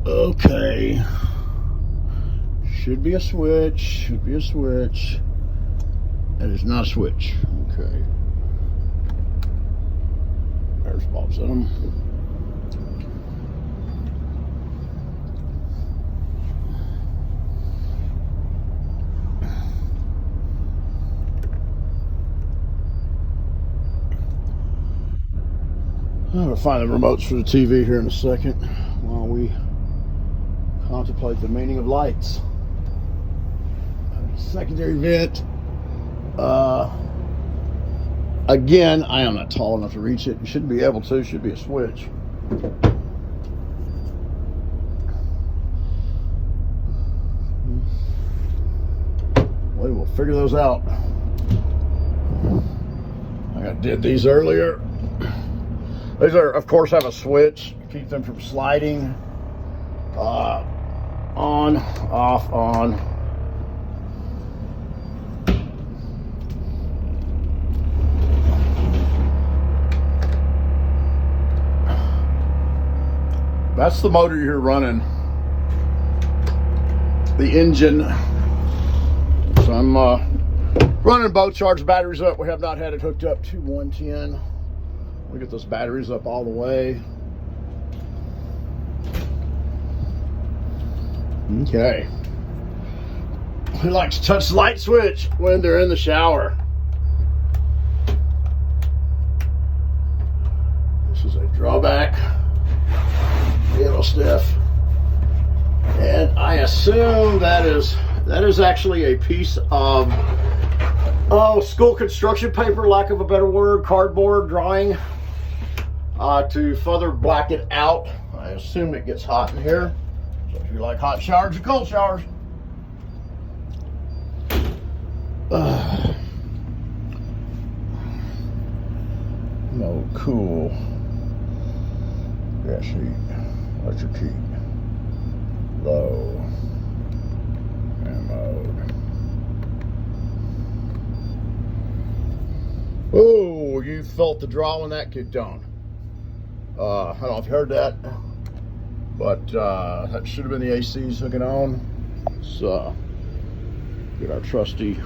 Speaker 1: Okay. Should be a switch. Should be a switch. That is not a switch. Okay. There's Bob's in them. I'm going to find the remotes for the TV here in a second while we contemplate the meaning of lights. Secondary vent. Again, I am not tall enough to reach it. You shouldn't be able to. It should be a switch. We will figure those out. I did these earlier. These are, of course, have a switch to keep them from sliding. On, off, on. That's the motor you're running. The engine. So I'm running both charged batteries up. We have not had it hooked up to 110. We get those batteries up all the way. Okay. We like to touch the light switch when they're in the shower. This is a drawback. A little stiff. And I assume that is actually a piece of school construction paper, lack of a better word, cardboard drawing to further black it out. I assume it gets hot in here. So if you like hot showers or cold showers. No, cool. Gas heat, electric heat, low, and mode. Oh, you felt the draw when that kicked on. I don't know if you heard that, but that should have been the ACs hooking on. Let's get our trusty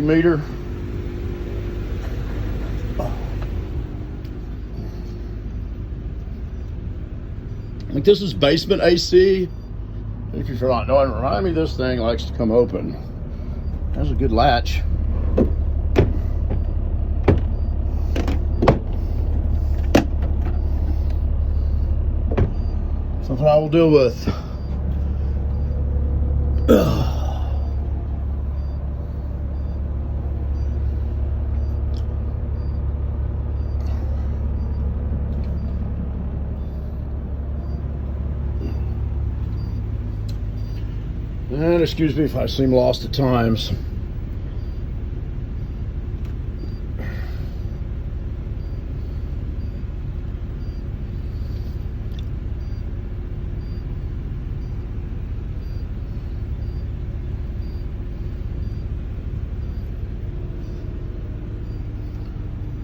Speaker 1: meter. Like, this is basement AC. If you're not knowing, remind me, this thing likes to come open. That's a good latch. Something I will deal with. And excuse me if I seem lost at times.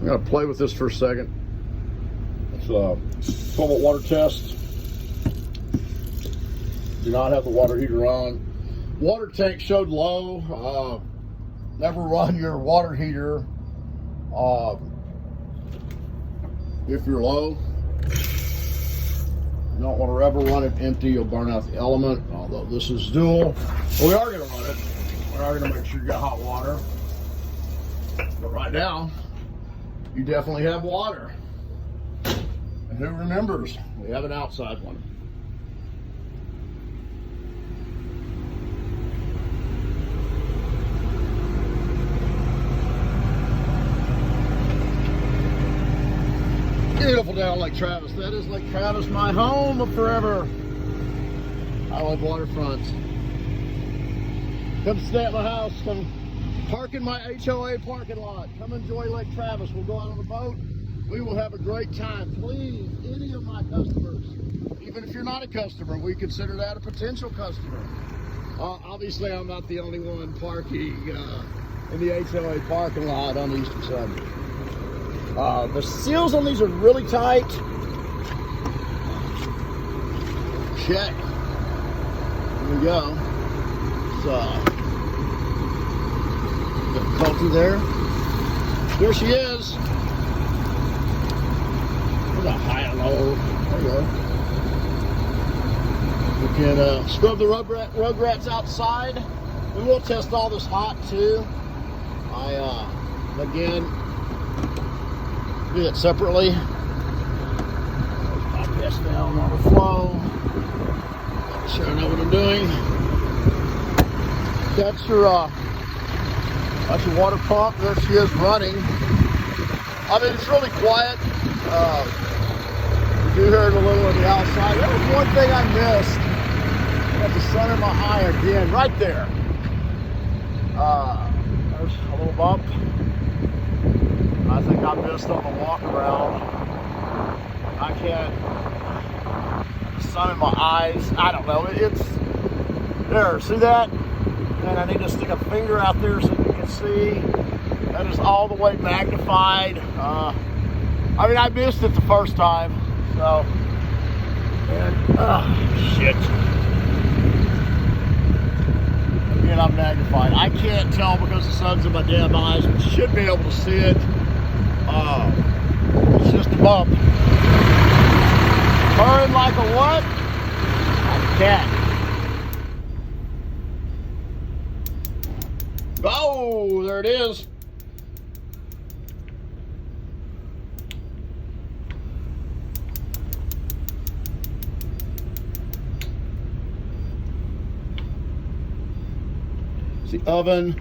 Speaker 1: I'm going to play with this for a second. It's a 12-volt water test. Do not have the water heater on. Water tank showed low. Never run your water heater if you're low. You don't want to ever run it empty. You'll burn out the element. Although this is dual, well, we are going to run it. We are going to make sure you got hot water. But right now, you definitely have water. And who remembers? We have an outside one. Beautiful down Lake Travis. That is Lake Travis, my home of forever. I love waterfronts. Come stay at my house. Come park in my HOA parking lot. Come enjoy Lake Travis. We'll go out on the boat. We will have a great time. Please, any of my customers, even if you're not a customer, we consider that a potential customer. Obviously, I'm not the only one parking in the HOA parking lot on the eastern side. The seals on these are really tight. Okay. Here we go. So, difficulty there. There she is. There's a high and low. There you go. We can scrub the rugrats outside. We will test all this hot too. Again, do it separately. Pop this down on the flow. Make sure I know what I'm doing. That's your That's your water pump. There she is running. I mean, it's really quiet. You do hear it a little on the outside. There was one thing I missed. Got the sun in my eye again, right there. There's a little bump. I think I missed on the walk around. I can't. The sun in my eyes. I don't know. It's there. See that? And I need to stick a finger out there so you can see. That is all the way magnified. I mean, I missed it the first time. So, and shit. Again, I'm magnified. I can't tell because the sun's in my damn eyes, but you should be able to see it. It's just a bump. Purring like a what? Like a cat. Oh, there it is. The oven.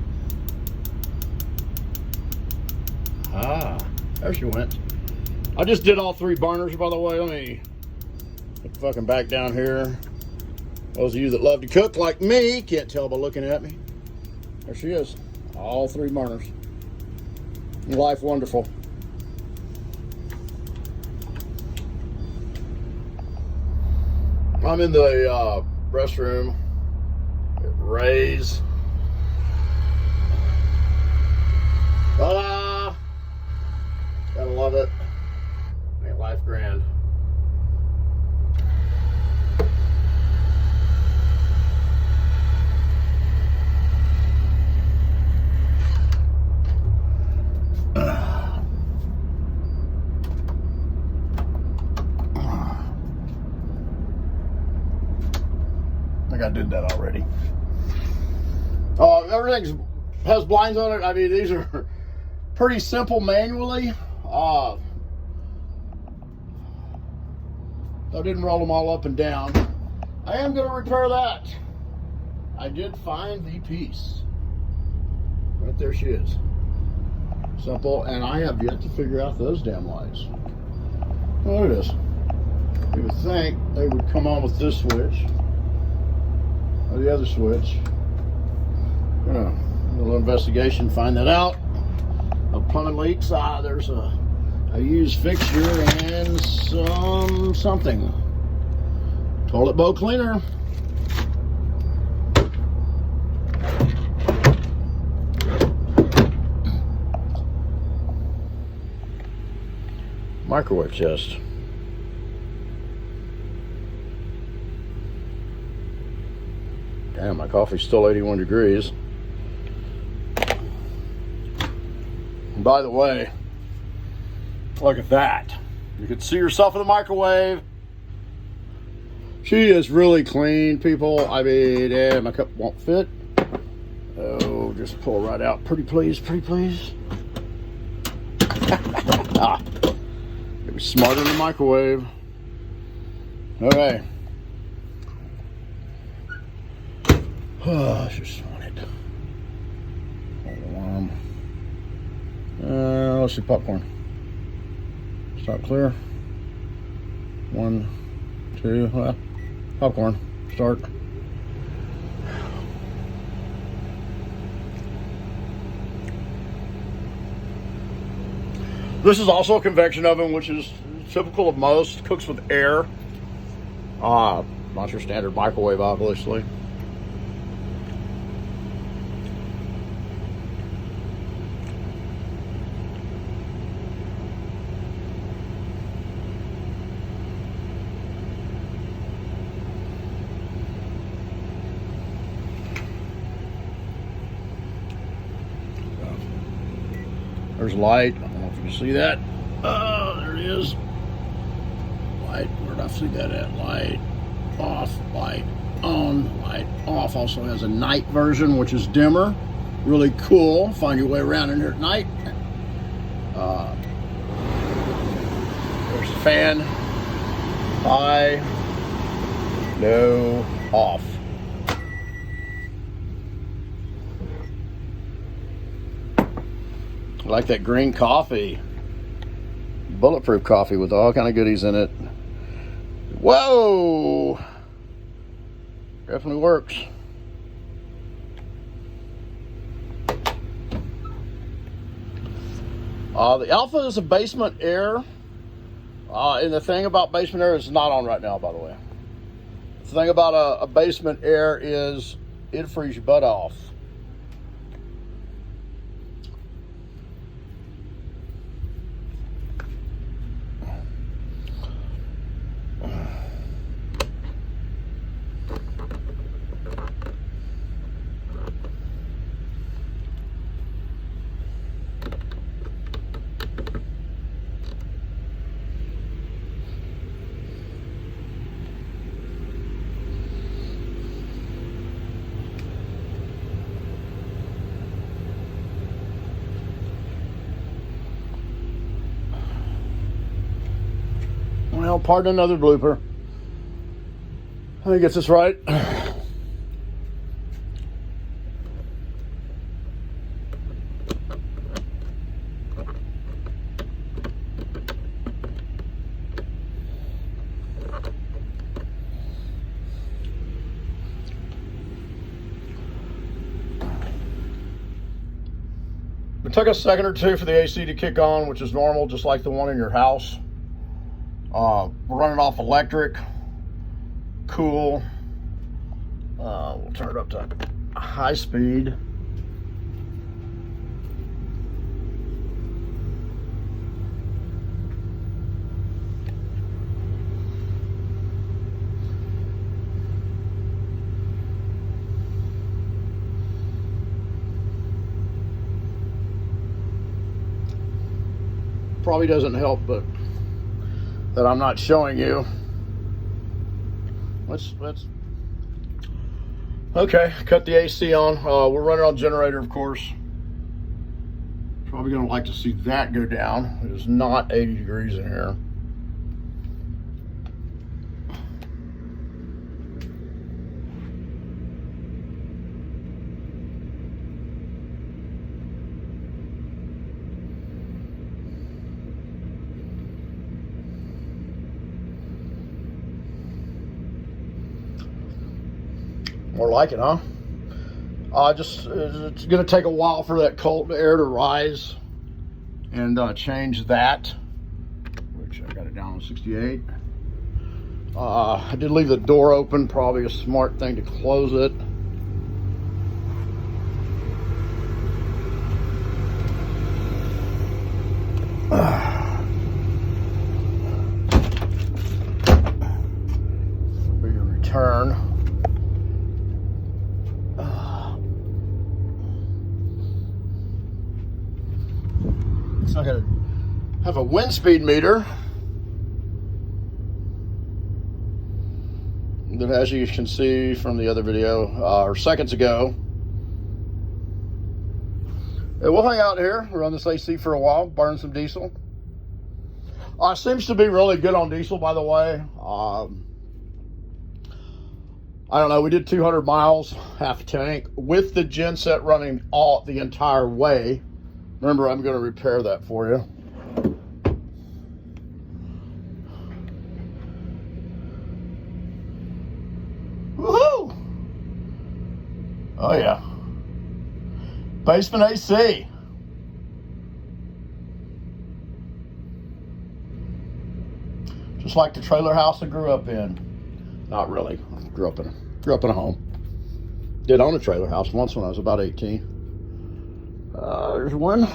Speaker 1: There she went. I just did all 3 burners, by the way. Let me get fucking back down here. Those of you that love to cook like me can't tell by looking at me. There she is. All 3 burners. Life wonderful. I'm in the restroom at Ray's. Ta-da! Gotta love it. Ain't life grand. I think I did that already. Everything's has blinds on it. I mean, these are pretty simple manually. I didn't roll them all up and down. I am going to repair that. I did find the piece. Right there she is. Simple, and I have yet to figure out those damn lights. Oh, it is. You would think they would come on with this switch or the other switch. A little investigation, find that out. Plumbing leaks. There's a used fixture and something. Toilet bowl cleaner. Microwave chest. Damn, my coffee's still 81 degrees. And by the way, look at that. You can see yourself in the microwave. She is really clean, people. I mean, yeah, my cup won't fit. Oh, just pull right out. Pretty please, pretty please. It was smarter in the microwave. Okay. Oh, I just want it. Let's see, popcorn. Start clear. 1, 2, popcorn. Start. This is also a convection oven, which is typical of most. Cooks with air. Not your standard microwave, obviously. There's light. I don't know if you can see that. Oh, there it is. Light. Where did I see that at? Light off, light on, light off. Also has a night version, which is dimmer. Really cool. Find your way around in here at night. There's the fan. High. Low. Off. like that green coffee. Bulletproof coffee with all kind of goodies in it. Whoa! Definitely works. The Alfa is a basement air. And the thing about basement air is not on right now, by the way. The thing about a basement air is it frees your butt off. Well, pardon another blooper. I think it's this right. It took a second or two for the AC to kick on, which is normal, just like the one in your house. We're running off electric, cool. We'll turn it up to high speed. Probably doesn't help, but that I'm not showing you. Let's okay, cut the AC on. We're running on generator, of course. Probably gonna like to see that go down. It is not 80 degrees in here. More like it, huh? It's gonna take a while for that cold air to rise and change that, which I got it down on 68. I did leave the door open, probably a smart thing to close it. Bigger return. It's not going to have a wind speed meter. That, as you can see from the other video, or seconds ago. We'll hang out here, run this AC for a while, burn some diesel. Seems to be really good on diesel, by the way. I don't know, we did 200 miles, half a tank, with the genset running the entire way. Remember, I'm going to repair that for you. Woohoo! Oh yeah. Basement AC. Just like the trailer house I grew up in. Not really. I grew up in a home. Did own a trailer house once when I was about 18. There's one.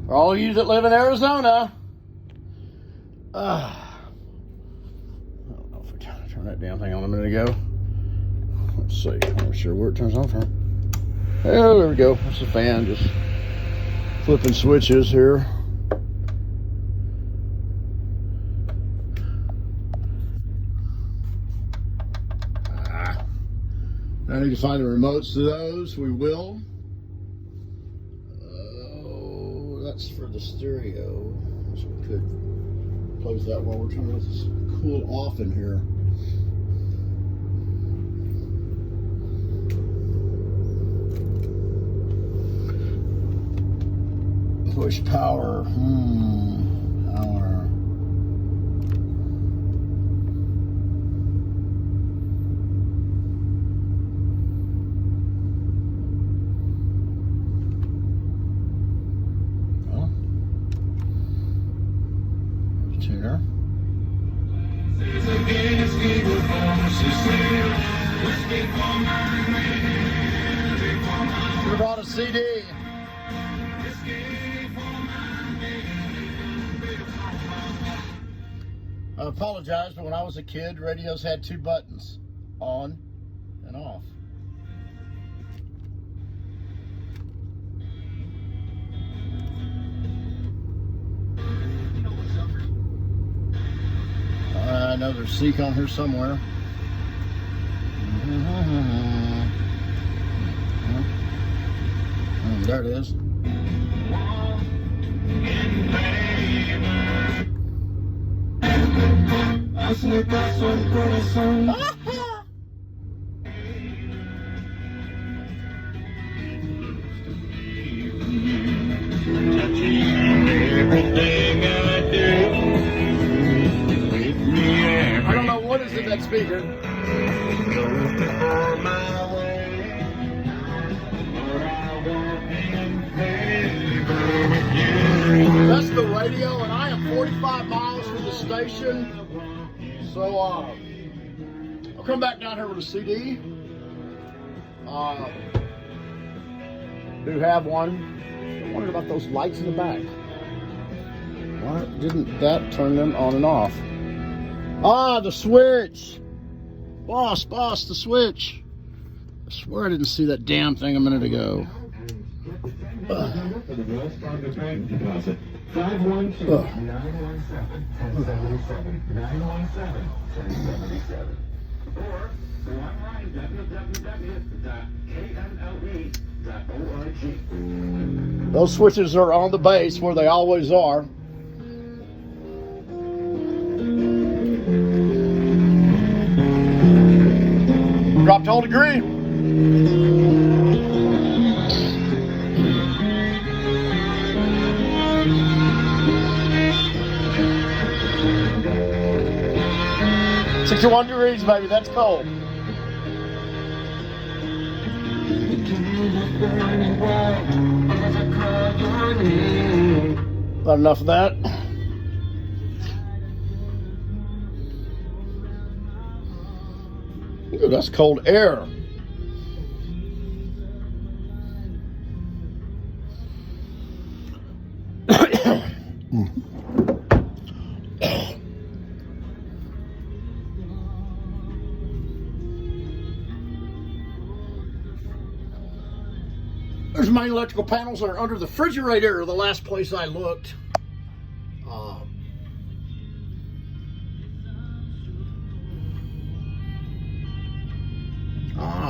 Speaker 1: For all of you that live in Arizona, I don't know if we turn that damn thing on a minute ago. Let's see. I'm not sure where it turns on from. Oh, there we go. That's the fan, just flipping switches here. I need to find the remotes to those. We will. Oh, that's for the stereo. So we could close that while we're trying to cool it off in here. Push power. Power. Oh. Tuner. Should have bought a CD. I apologize, but when I was a kid, radios had two buttons, on and off. I know there's Seek on here somewhere. There it is. I don't know what is in that speaker. That's the radio, and I am 45 miles from the station. So, I'll come back down here with a CD. Do have one. I wondered about those lights in the back. Why didn't that turn them on and off? Ah, the switch. Boss, the switch. I swear I didn't see that damn thing a minute ago. Those switches are on the base where they always are. Dropped all degree. "61 degrees, baby, that's cold." Not enough of that. Ooh, that's cold air. There's main electrical panels that are under the refrigerator, the last place I looked.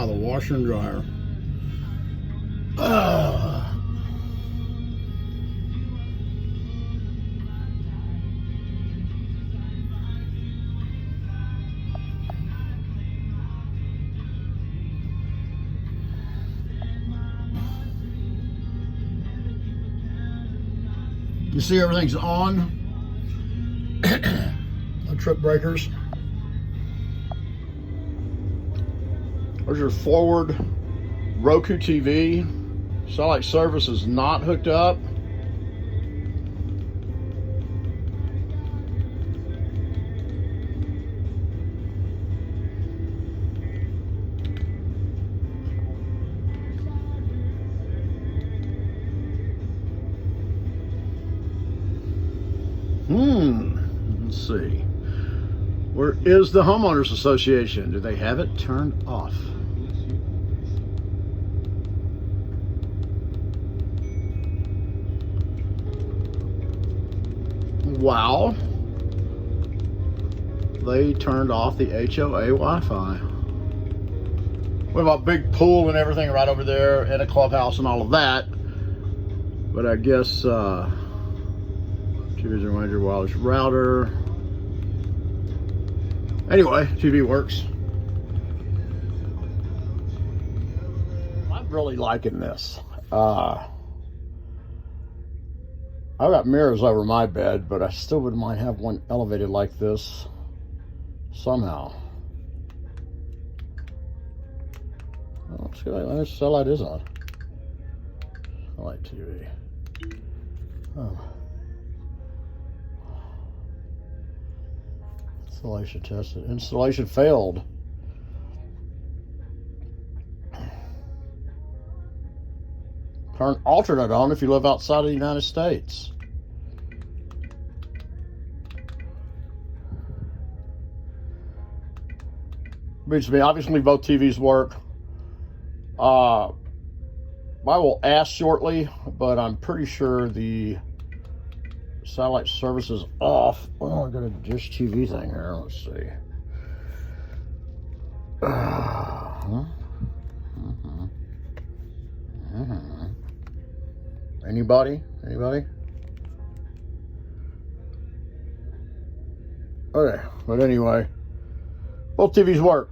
Speaker 1: The washer and dryer. You see everything's on. No trip breakers. There's your forward Roku TV. Satellite service is not hooked up. Let's see. Where is the homeowners association? Do they have it turned off? Wow. They turned off the HOA Wi-Fi. We have a big pool and everything right over there, and a clubhouse and all of that. But I guess choose your major wireless router. Anyway, TV works. I'm really liking this. I've got mirrors over my bed, but I still wouldn't mind have one elevated like this somehow. Oh, let's see how light is on. Light TV. Oh. Installation tested. Installation failed. Turn alternate on if you live outside of the United States. Beats me. Obviously, both TVs work. I will ask shortly, but I'm pretty sure the satellite service is off. Well, I got a dish TV thing here. Let's see. Anybody? Okay, but anyway, both TVs work.